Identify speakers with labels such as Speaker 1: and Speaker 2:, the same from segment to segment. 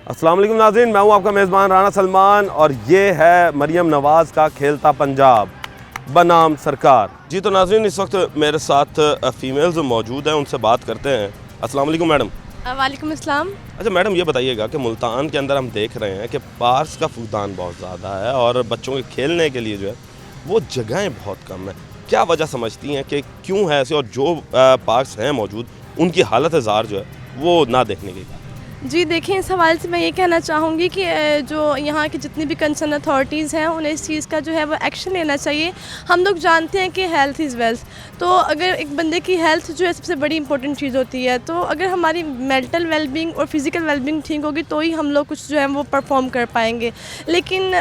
Speaker 1: अस्सलाम वालेकुम नाज़रीन, मैं हूं आपका मेज़बान राना सलमान और ये है मरियम नवाज़ का खेलता पंजाब बनाम सरकार। जी तो नाज़रीन, इस वक्त मेरे साथ फ़ीमेल्स मौजूद हैं, उनसे बात करते हैं। अस्सलाम वालेकुम मैडम।
Speaker 2: वालेकुम अस्सलाम।
Speaker 1: अच्छा मैडम, ये बताइएगा कि मुल्तान के अंदर हम देख रहे हैं कि पार्क्स का फुकदान बहुत ज़्यादा है और बच्चों के खेलने के लिए जो है वो जगहें बहुत कम हैं। क्या वजह समझती हैं कि क्यों है ऐसे, और जो पार्क्स हैं मौजूद उनकी हालत ज़ार जो है वो ना देखने की?
Speaker 2: जी देखिए, इस हवाले से मैं ये कहना चाहूँगी कि जो यहाँ की जितनी भी कंसर्न अथॉरिटीज़ हैं उन्हें इस चीज़ का जो है वो एक्शन लेना चाहिए। हम लोग जानते हैं कि हेल्थ इज़ वेल्थ, तो अगर एक बंदे की हेल्थ जो है सबसे बड़ी इंपॉर्टेंट चीज़ होती है, तो अगर हमारी मेंटल वेलबींग और फिज़िकल वेलबींग ठीक होगी तो ही हम लोग कुछ जो है वो परफॉर्म कर पाएंगे। लेकिन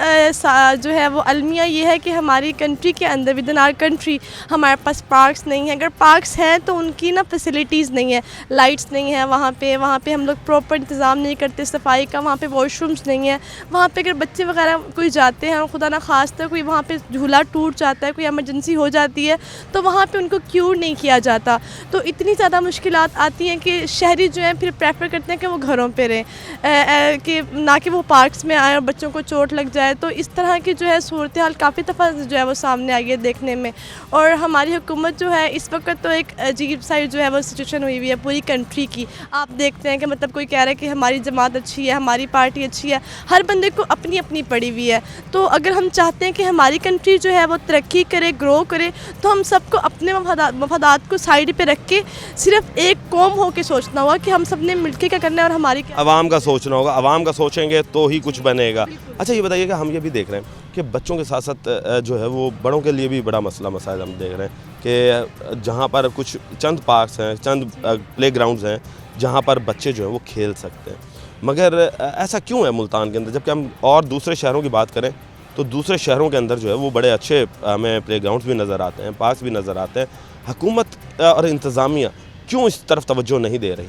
Speaker 2: जो है वो अलमिया ये है कि हमारी कंट्री के अंदर, विद इन आवर कंट्री, हमारे पास पार्क्स नहीं है। अगर पार्क्स हैं तो उनकी ना फैसिलिटीज़ नहीं है, लाइट्स नहीं है वहाँ पे हम लोग प्रॉपर इंतज़ाम नहीं करते सफाई का, वहाँ पे वॉशरूम्स नहीं है। वहाँ पे अगर बच्चे वगैरह कोई जाते हैं और खुदा ना खास्ता कोई वहाँ पे झूला टूट जाता है, कोई इमरजेंसी हो जाती है, तो वहाँ पे उनको क्यूर नहीं किया जाता। तो इतनी ज़्यादा मुश्किलात आती हैं कि शहरी जो हैं फिर प्रेफर करते हैं कि वो घरों पे रहें, कि ना कि वो पार्क्स में आए और बच्चों को चोट लग जाए। तो इस तरह की जो है सूरत हाल काफ़ी दफ़ा जो है वो सामने आई है देखने में। और हमारी हुकूमत जो है इस वक्त तो एक अजीब सा जो है वो सिचुएशन हुई हुई है पूरी कंट्री की। आप देखते हैं कि मतलब कोई कह रहा है कि हमारी जमात अच्छी है, हमारी पार्टी अच्छी है, हर बंदे को अपनी अपनी पड़ी हुई है। तो अगर हम चाहते हैं कि हमारी कंट्री जो है वो तरक्की करे, ग्रो करे, तो हम सबको अपने मफादात को साइड पे रख के सिर्फ एक कौम हो के सोचना होगा कि हम सब ने मिलकर क्या करना है और हमारी क्या।
Speaker 1: आवाम का सोचना होगा, आवाम का सोचेंगे तो ही कुछ बनेगा। अच्छा ये बताइएगा, हम ये भी देख रहे हैं कि बच्चों के साथ साथ जो है वो बड़ों के लिए भी बड़ा मसाइल हम देख रहे हैं कि जहाँ पर कुछ चंद पार्क्स हैं, चंद प्ले ग्राउंड्स हैं जहाँ पर बच्चे जो हैं वो खेल सकते हैं, मगर ऐसा क्यों है मुल्तान के अंदर? जबकि हम और दूसरे शहरों की बात करें तो दूसरे शहरों के अंदर जो है वो बड़े अच्छे हमें प्ले ग्राउंड्स भी नज़र आते हैं, पार्क्स भी नज़र आते हैं। हुकूमत और इंतज़ामिया क्यों इस तरफ तवज्जो नहीं दे रही?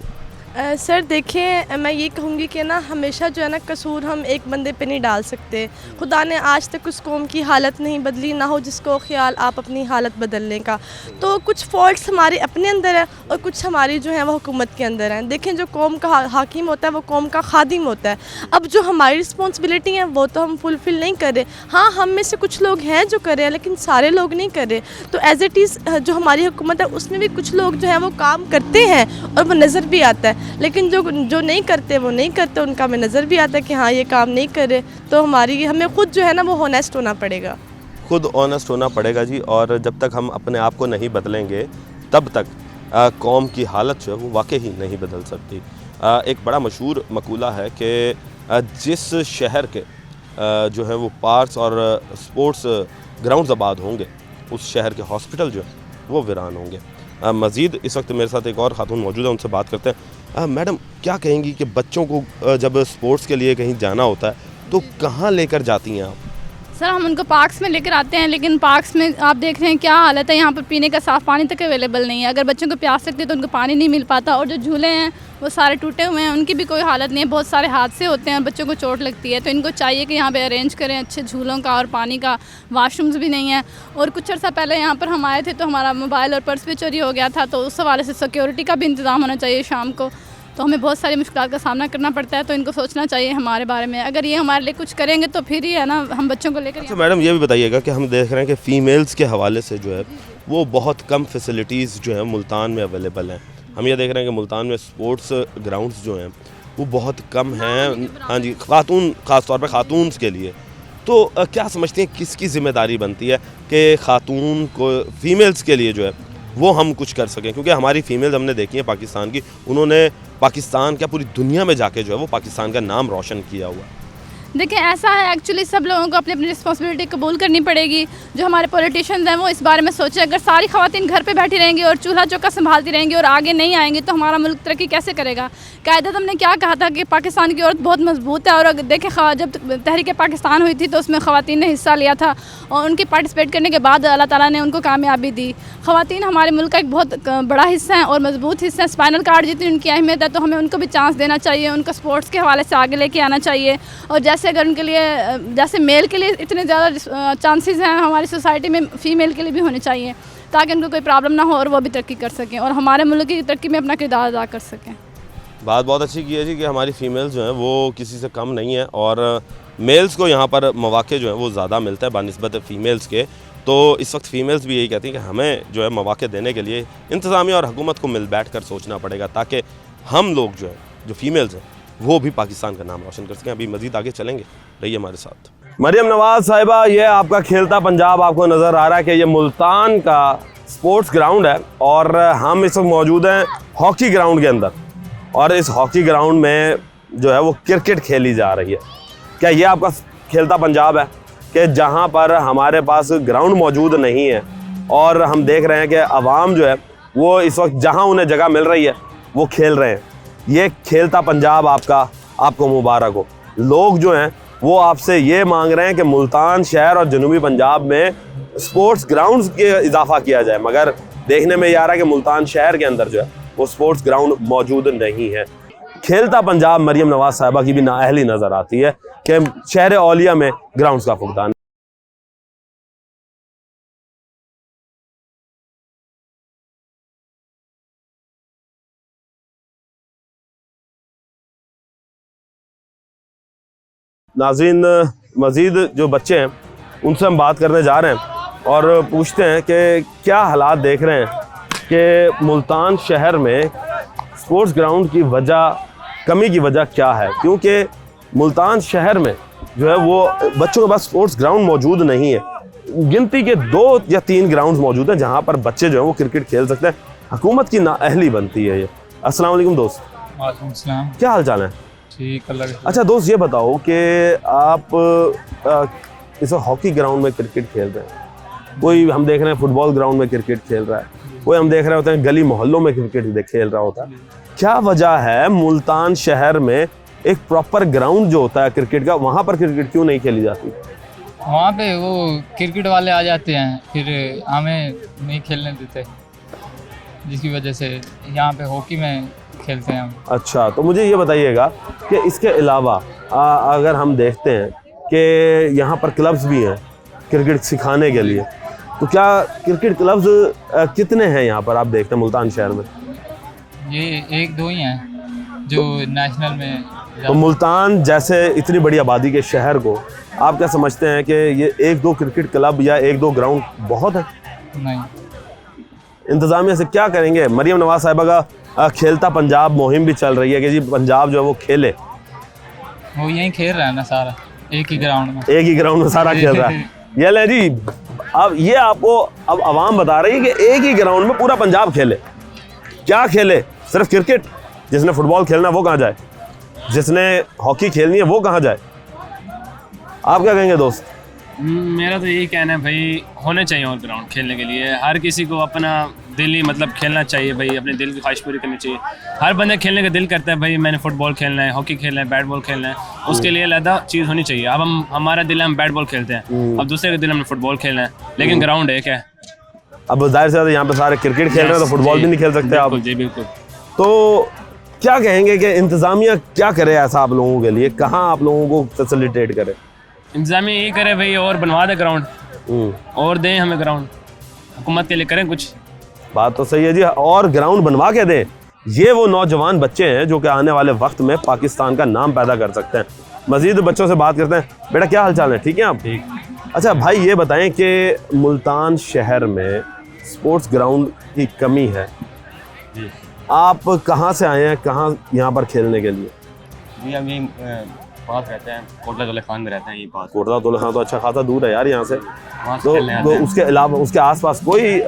Speaker 2: सर देखिए, मैं ये कहूँगी कि ना हमेशा जो है ना कसूर हम एक बंदे पे नहीं डाल सकते। खुदा ने आज तक उस कौम की हालत नहीं बदली, ना हो जिसको ख्याल आप अपनी हालत बदलने का। तो कुछ फॉल्ट्स हमारे अपने अंदर है और कुछ हमारी जो है वो हुकूमत के अंदर हैं। देखें, जो कौम का हाकिम होता है वो कौम का खादिम होता है। अब जो हमारी रिस्पॉन्सिबिलिटी है वो तो हम फुलफ़िल नहीं कर रहे। हाँ, हम में से कुछ लोग हैं जो कर रहे हैं, लेकिन सारे लोग नहीं कर रहे। तो एज़ इट इज़ जो हमारी हुकूमत है उसमें भी कुछ लोग जो है वो काम करते हैं और वो नज़र भी आता है, लेकिन जो नहीं करते वो नहीं करते, उनका हमें नज़र भी आता है कि हाँ ये काम नहीं कर रहे। तो हमें खुद जो है ना वो ऑनेस्ट होना पड़ेगा,
Speaker 1: खुद ऑनेस्ट होना पड़ेगा जी। और जब तक हम अपने आप को नहीं बदलेंगे तब तक कौम की हालत जो है वो वाकई ही नहीं बदल सकती। एक बड़ा मशहूर मकूला है कि जिस शहर के जो है वो पार्क्स और स्पोर्ट्स ग्राउंड्स आबाद होंगे, उस शहर के हॉस्पिटल जो है वो वीरान होंगे। मज़ीद इस वक्त मेरे साथ एक और ख़ातून मौजूद है, उनसे बात करते हैं। मैडम, क्या कहेंगी कि बच्चों को जब स्पोर्ट्स के लिए कहीं जाना होता है तो कहाँ लेकर जाती हैं आप?
Speaker 3: सर हम उनको पार्क्स में लेकर आते हैं, लेकिन पार्क्स में आप देख रहे हैं क्या हालत है। यहाँ पर पीने का साफ़ पानी तक अवेलेबल नहीं है। अगर बच्चों को प्यास लगती है तो उनको पानी नहीं मिल पाता, और जो झूले हैं वो सारे टूटे हुए हैं, उनकी भी कोई हालत नहीं है। बहुत सारे हादसे होते हैं, बच्चों को चोट लगती है। तो इनको चाहिए कि यहाँ पे अरेंज करें अच्छे झूलों का और पानी का। वाशरूम्स भी नहीं है। और कुछ अर्सा पहले यहाँ पर हम आए थे तो हमारा मोबाइल और पर्स भी चोरी हो गया था, तो उस हवाले से सिक्योरिटी का भी इंतज़ाम होना चाहिए शाम को। तो हमें बहुत सारी मुश्किलात का सामना करना पड़ता है, तो इनको सोचना चाहिए हमारे बारे में। अगर ये हमारे लिए कुछ करेंगे तो फिर ही है ना हम बच्चों को लेकर।
Speaker 1: अच्छा मैडम, ये भी बताइएगा कि हम देख रहे हैं कि फ़ीमेल्स के हवाले से जो है वो बहुत कम फैसिलिटीज़ जो है मुल्तान में अवेलेबल हैं। हम ये देख रहे हैं कि मुल्तान में स्पोर्ट्स ग्राउंड्स जो हैं वो बहुत कम हैं, हाँ जी, खातून ख़ास तौर पर खातून के लिए। तो क्या समझती हैं किसकी ज़िम्मेदारी बनती है कि खातून को, फ़ीमेल्स के लिए जो है वो हम कुछ कर सकें? क्योंकि हमारी फ़ीमेल्स हमने देखी हैं पाकिस्तान की, उन्होंने पाकिस्तान क्या पूरी दुनिया में जाके जो है वो पाकिस्तान का नाम रोशन किया हुआ।
Speaker 3: देखिए ऐसा है, एक्चुअली सब लोगों को अपनी अपनी रिस्पॉन्सिबिलिटी कबूल करनी पड़ेगी। जो हमारे पॉलिटिशियंस हैं वो इस बारे में सोचें। अगर सारी ख़वातीन घर पे बैठी रहेंगी और चूल्हा चौका संभालती रहेंगी और आगे नहीं आएंगी तो हमारा मुल्क तरक्की कैसे करेगा? कायदत हमने क्या कहा था कि पाकिस्तान की औरत बहुत मजबूत है, और अगर देखें जब तहरीक पाकिस्तान हुई थी तो उसमें ख़वातीन ने हिस्सा लिया था, और उनके पार्टिसिपेट करने के बाद अल्लाह ताला ने उनको कामयाबी दी। ख़वातीन हमारे मुल्क का एक बहुत बड़ा हिस्सा है और मजबूत हिस्सा है। स्पाइनल कार्ड जितनी उनकी अहमियत है तो हमें उनको भी चांस देना चाहिए, उनको स्पोर्ट्स के हवाले से आगे लेके आना चाहिए। और जैसे अगर उनके लिए, जैसे मेल के लिए इतने ज़्यादा चांसेस हैं हमारी सोसाइटी में, फ़ीमेल के लिए भी होने चाहिए, ताकि उनको कोई प्रॉब्लम ना हो और वो भी तरक्की कर सकें और हमारे मुल्क की तरक्की में अपना किरदार अदा कर सकें।
Speaker 1: बात बहुत अच्छी की है जी कि हमारी फ़ीमेल्स जो हैं वो किसी से कम नहीं है और मेल्स को यहाँ पर मौक़े जो हैं वो ज़्यादा मिलता है बानिस्बत फ़ीमेल्स के। तो इस वक्त फ़ीमेल्स भी यही कहती हैं कि हमें जो है मौक़े देने के लिए इंतज़ामिया और हुकूमत को मिल बैठ कर सोचना पड़ेगा, ताकि हम लोग जो है जो फ़ीमेल्स हैं वो भी पाकिस्तान का नाम रोशन कर सकें। अभी मज़ीद आगे चलेंगे, रहिए हमारे साथ। मरियम नवाज़ साहिबा, ये आपका खेलता पंजाब आपको नज़र आ रहा है कि ये मुल्तान का स्पोर्ट्स ग्राउंड है और हम इस वक्त मौजूद हैं हॉकी ग्राउंड के अंदर और इस हॉकी ग्राउंड में जो है वो क्रिकेट खेली जा रही है। क्या ये आपका खेलता पंजाब है कि जहाँ पर हमारे पास ग्राउंड मौजूद नहीं है और हम देख रहे हैं कि अवाम जो है वो इस वक्त जहाँ उन्हें जगह मिल रही है वो खेल रहे हैं। ये खेलता पंजाब आपको मुबारक हो। लोग जो हैं वो आपसे ये मांग रहे हैं कि मुल्तान शहर और जनूबी पंजाब में स्पोर्ट्स ग्राउंड्स के इजाफा किया जाए, मगर देखने में ये आ रहा है कि मुल्तान शहर के अंदर जो है वो स्पोर्ट्स ग्राउंड मौजूद नहीं है। खेलता पंजाब मरियम नवाज़ साहिबा की भी नाअहली नज़र आती है कि शहर औलिया में ग्राउंड्स का फुकदान। नाज़रीन, मज़ीद जो बच्चे हैं उनसे हम बात करने जा रहे हैं और पूछते हैं कि क्या हालात देख रहे हैं कि मुल्तान शहर में स्पोर्ट्स ग्राउंड की कमी की वजह क्या है, क्योंकि मुल्तान शहर में जो है वो बच्चों के पास स्पोर्ट्स ग्राउंड मौजूद नहीं है। गिनती के 2 या 3 ग्राउंड मौजूद हैं जहाँ पर बच्चे जो हैं वो क्रिकेट खेल सकते हैं। हुकूमत की नाअहली बनती है ये। अस्सलाम वालेकुम दोस्त।
Speaker 4: वालेकुम सलाम।
Speaker 1: क्या हाल चाल है?
Speaker 4: ठीक, अल्लाह का।
Speaker 1: अच्छा दोस्त, ये बताओ कि आप इस हॉकी ग्राउंड में क्रिकेट खेल रहे हैं, कोई हम देख रहे हैं फुटबॉल ग्राउंड में क्रिकेट खेल रहा है, कोई हम देख रहे होते हैं गली मोहल्लों में क्रिकेट खेल रहा होता है। क्या वजह है मुल्तान शहर में एक प्रॉपर ग्राउंड जो होता है क्रिकेट का, वहाँ पर क्रिकेट क्यों नहीं खेली जाती?
Speaker 4: वहाँ पे वो क्रिकेट वाले आ जाते हैं, फिर हमें नहीं खेलने देते, जिसकी वजह से यहाँ पे हॉकी में खेलते हैं हम।
Speaker 1: अच्छा, तो मुझे ये बताइएगा कि इसके अलावा अगर हम देखते हैं कि यहाँ पर क्लब्स भी हैं क्रिकेट सिखाने के लिए, तो क्या क्रिकेट क्लब्स कितने हैं यहाँ पर आप देखते हैं मुल्तान शहर में?
Speaker 4: ये 1-2 ही हैं जो नेशनल में।
Speaker 1: तो मुल्तान जैसे इतनी बड़ी आबादी के शहर को आप क्या समझते हैं कि ये 1-2 क्रिकेट क्लब या 1-2 ग्राउंड बहुत है?
Speaker 4: नहीं।
Speaker 1: इंतज़ामिया से क्या करेंगे? मरियम नवाज़ साहिबा का खेलता पंजाब मुहिम भी चल रही है कि जी पंजाब जो है वो खेले।
Speaker 4: वो यहीं खेल रहा है ना सारा, एक ही ग्राउंड में।
Speaker 1: एक ही ग्राउंड में सारा खेल रहा है। ये ले जी, अब ये आपको अब आवाम बता रही है कि एक ही ग्राउंड में पूरा पंजाब खेले। क्या खेले? सिर्फ क्रिकेट? जिसने फुटबॉल खेलना है वो कहाँ जाए, जिसने हॉकी खेलनी है वो कहाँ जाए? आप क्या कहेंगे दोस्त?
Speaker 5: मेरा तो यही कहना है भाई, होने चाहिए और ग्राउंड खेलने के लिए। हर किसी को अपना दिली मतलब खेलना चाहिए भाई, अपने दिल की ख्वाहिश पूरी करनी चाहिए। हर बंदा खेलने का दिल करता है भाई, मैंने फुटबॉल खेलना है, हॉकी खेलना है, बैट बॉल खेलना है, उसके लिए अलग चीज़ होनी चाहिए। अब हमारा दिल है हम बैट बॉल खेलते हैं, अब दूसरे का दिल हमने फुटबॉल खेलना है, लेकिन ग्राउंड एक है।
Speaker 1: अब जाहिर से ज़्यादा यहाँ पे सारे क्रिकेट खेल रहे हैं तो फुटबॉल भी नहीं खेल सकते आप।
Speaker 5: जी बिल्कुल।
Speaker 1: तो क्या कहेंगे कि इंतज़ामिया क्या करे ऐसा आप लोगों के लिए, कहाँ आप लोगों को फैसिलिटेट करे?
Speaker 5: इंतजामिया यही करे भाई, और बनवा दे ग्राउंड, और दें हमें ग्राउंड, हुकूमत के लिए करें कुछ।
Speaker 1: बात तो सही है जी, और ग्राउंड बनवा के दें। ये वो नौजवान बच्चे हैं जो कि आने वाले वक्त में पाकिस्तान का नाम पैदा कर सकते हैं। मज़ीद बच्चों से बात करते हैं। बेटा क्या हाल चाल है? ठीक है आप?
Speaker 5: ठीक।
Speaker 1: अच्छा भाई, ये बताएं कि मुल्तान शहर में स्पोर्ट्स ग्राउंड की कमी है, आप कहाँ से आए हैं, कहाँ यहाँ पर खेलने के लिए?
Speaker 6: जी हम यहीं पास रहते हैं, कोटला तोले खान में रहते हैं, यहीं पास।
Speaker 1: कोटला तोले खान तो अच्छा खासा दूर है यार यहाँ से।
Speaker 6: वहाँ से
Speaker 1: तो
Speaker 6: खेलने आते हैं।
Speaker 1: उसके अलावा उसके आसपास कोई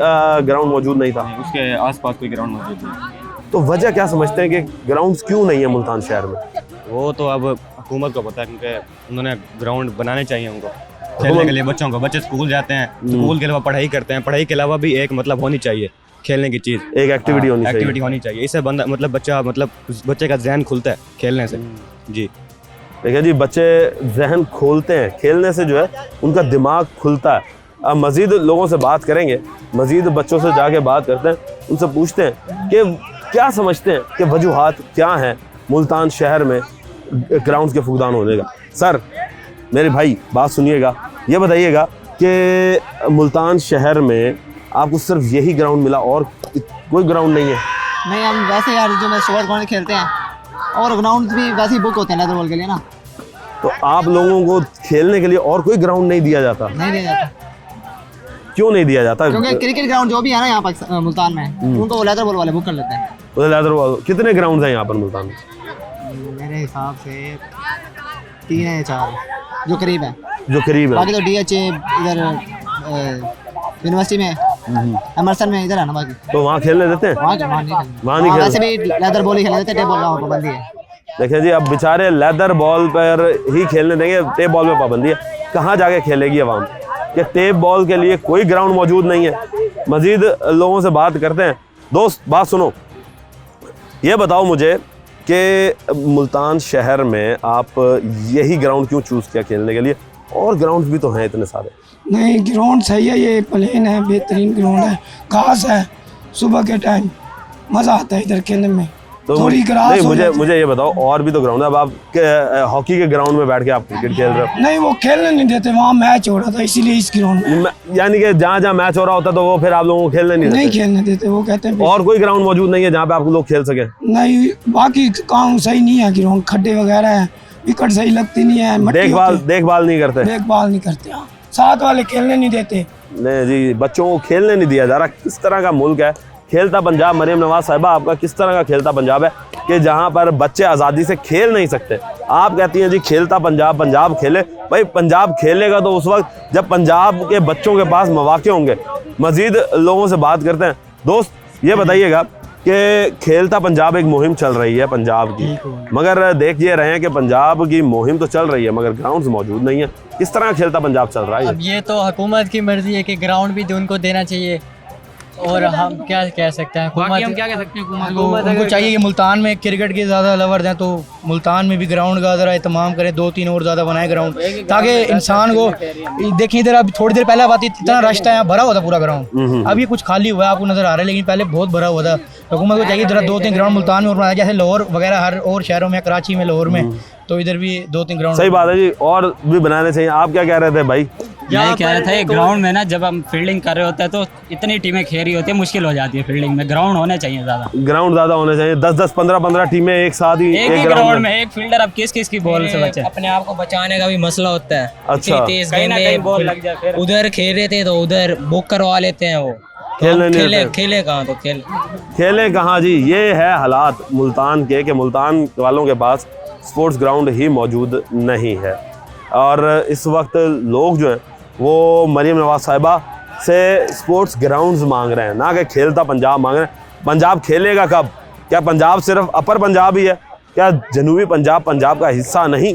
Speaker 1: ग्राउंड मौजूद नहीं था?
Speaker 6: उसके आसपास कोई ग्राउंड मौजूद नहीं।
Speaker 1: तो वजह क्या समझते हैं कि ग्राउंड्स क्यों नहीं है मुल्तान शहर में?
Speaker 6: वो तो अब हुकूमत को पता है, क्योंकि उन्होंने ग्राउंड बनाने चाहिए उनको खेलने के लिए बच्चों को। बच्चे स्कूल जाते हैं, स्कूल के अलावा पढ़ाई करते हैं, पढ़ाई के अलावा भी एक मतलब होनी चाहिए खेलने की चीज़,
Speaker 1: एक एक्टिविटी होनी चाहिए।
Speaker 6: एक्टिविटी होनी चाहिए। इससे बंदा मतलब बच्चे का जहन खुलता है खेलने से। जी
Speaker 1: देखिए जी, बच्चे जहन खोलते हैं खेलने से, जो है उनका दिमाग खुलता है। अब मज़ीद लोगों से बात करेंगे, मज़ीद बच्चों से जाके बात करते हैं, उनसे पूछते हैं कि क्या समझते हैं कि वजूहात क्या हैं मुल्तान शहर में ग्राउंड के फुकदान होने का। सर मेरे भाई बात सुनिएगा, ये बताइएगा कि मुल्तान शहर में आपको सिर्फ यही ग्राउंड मिला और कोई ग्राउंड नहीं है?
Speaker 7: नहीं, हम वैसे यार जो मैं सुबह ग्राउंड खेलते हैं और ग्राउंड भी वैसे ही बुक होते हैं लेदर बॉल के लिए ना।
Speaker 1: तो आप लोगों को खेलने के लिए और कोई ग्राउंड नहीं दिया जाता?
Speaker 7: नहीं दिया जाता
Speaker 1: क्यों नहीं दिया जाता?
Speaker 7: क्योंकि क्रिकेट ग्राउंड जो भी है ना यहाँ पाकिस्तान मुल्तान में, उनको लेदर बॉल वाले बुक कर लेते हैं।
Speaker 1: उधर लेदर बॉल कितने ग्राउंड हैं यहाँ पर मुल्तान में?
Speaker 7: मेरे हिसाब से 3 या 4 जो करीब है,
Speaker 1: जो करीब है।
Speaker 7: बाकी तो DH इधर यूनिवर्सिटी में, एमरसन में इधर है ना। बाकी
Speaker 1: तो वहाँ खेलने देते हैं?
Speaker 7: वहाँ नहीं
Speaker 1: वहाँ नहीं
Speaker 7: वैसे भी लेदर बॉल ही खेलने देते हैं, टेप बॉल का पाबंदी है।
Speaker 1: देखिए जी, अब बेचारे लेदर बॉल पर ही खेलने देंगे, टेप बॉल में पाबंदी है। कहाँ जाके खेलेगी आवाम? कि टेप बॉल के लिए कोई ग्राउंड मौजूद नहीं है। मजीद लोगों से बात करते हैं। दोस्त बात सुनो, ये बताओ मुझे कि मुल्तान शहर में आप यही ग्राउंड क्यों चूज़ किया खेलने के लिए? और ग्राउंड भी तो हैं इतने सारे।
Speaker 8: नहीं, ग्राउंड सही है, ये प्लेन है, बेहतरीन ग्राउंड है, घास है, सुबह के टाइम मज़ा आता है इधर खेलने में।
Speaker 1: तो
Speaker 8: थोड़ी ग्रास
Speaker 1: नहीं,
Speaker 8: हो जाती है।
Speaker 1: मुझे ये बताओ, और भी तो ग्राउंड है। अब आप हॉकी के ग्राउंड में बैठ के आप क्रिकेट खेल रहे हो?
Speaker 8: नहीं, वो खेलने नहीं देते, वहाँ मैच हो रहा था इसीलिए इस ग्राउंड में।
Speaker 1: यानी कि जहाँ जहाँ मैच हो रहा होता तो वो फिर आप लोगों को खेलने नहीं
Speaker 8: नहीं
Speaker 1: देते?
Speaker 8: खेलने देते, वो कहते हैं
Speaker 1: और कोई ग्राउंड मौजूद नहीं है जहाँ पे आप लोग खेल सके?
Speaker 8: नहीं, बाकी काम सही नहीं है, ग्राउंड खड्डे वगैरह है, विकेट सही लगती नहीं है, मट्टी
Speaker 1: देखभाल नहीं करते?
Speaker 8: देखभाल नहीं करते। हाँ, साथ वाले खेलने नहीं देते।
Speaker 1: नहीं जी, बच्चों को खेलने नहीं दिया जा रहा। किस तरह का मुल्क है खेलता पंजाब? मरियम नवाज साहिबा, आपका किस तरह का खेलता पंजाब है कि जहाँ पर बच्चे आज़ादी से खेल नहीं सकते? आप कहती हैं जी खेलता पंजाब, पंजाब खेले। भाई पंजाब खेलेगा तो उस वक्त जब पंजाब के बच्चों के पास मौके होंगे। मजीद लोगों से बात करते हैं। दोस्त ये बताइएगा कि खेलता पंजाब एक मुहिम चल रही है पंजाब की, मगर देख ये रहे हैं कि पंजाब की मुहिम तो चल रही है मगर ग्राउंड मौजूद नहीं है। किस तरह खेलता पंजाब चल रहा है?
Speaker 9: अब ये तो हुकूमत की मर्जी है कि ग्राउंड भी उनको देना चाहिए, और हम क्या कह सकते हैं?
Speaker 4: हम क्या कह सकते हैं?
Speaker 9: हुकूमत
Speaker 10: उनको चाहिए कि मुल्तान में क्रिकेट के ज़्यादा लवर्स हैं तो मुल्तान में भी ग्राउंड का ज़रा एहतमाम करें, 2-3 और ज़्यादा बनाए ग्राउंड, ताकि इंसान को देखिए। इधर अभी थोड़ी देर पहले बात इतना रश था, यहाँ भरा हुआ था पूरा ग्राउंड। अब ये कुछ खाली हुआ है, आपको नज़र आ रहा है, लेकिन पहले बहुत भरा हुआ था। हुकूमत को चाहिए ज़रा 2-3 ग्राउंड मुल्तान में और बनाया, जैसे लाहौर वगैरह हर और शहरों में, कराची में, लाहौर में, तो इधर भी 2-3 ग्राउंड।
Speaker 1: सही बात है जी, और भी बनाने चाहिए। आप क्या कह रहे थे भाई?
Speaker 9: मैं कह रहा था ये ग्राउंड में ना, जब हम फील्डिंग कर रहे होते हैं तो इतनी टीमें खेल रही होती है, मुश्किल हो जाती है फील्डिंग में। ग्राउंड होने चाहिए ज़्यादा,
Speaker 1: ग्राउंड ज़्यादा होने चाहिए। 10-10, 15-15 टीमें एक साथ ही
Speaker 9: एक ग्राउंड में। एक फील्डर अब किस की बॉल से बचे?
Speaker 11: अपने आप को बचाने का भी मसला होता है।
Speaker 1: अच्छा,
Speaker 11: तेज बॉल लग जाए, उधर खेल रहे थे तो उधर बुक करवा लेते हैं वो। खेले कहाँ? तो
Speaker 1: खेले कहाँ जी? ये है हालात मुल्तान के कि मुल्तान वालों के पास स्पोर्ट्स ग्राउंड ही मौजूद नहीं है। और इस वक्त लोग जो हैं वो मरियम नवाज साहिबा से स्पोर्ट्स ग्राउंड्स मांग रहे हैं, ना कि खेलता पंजाब मांग रहे हैं। पंजाब खेलेगा कब? क्या पंजाब सिर्फ अपर पंजाब ही है? क्या जनूबी पंजाब पंजाब का हिस्सा नहीं?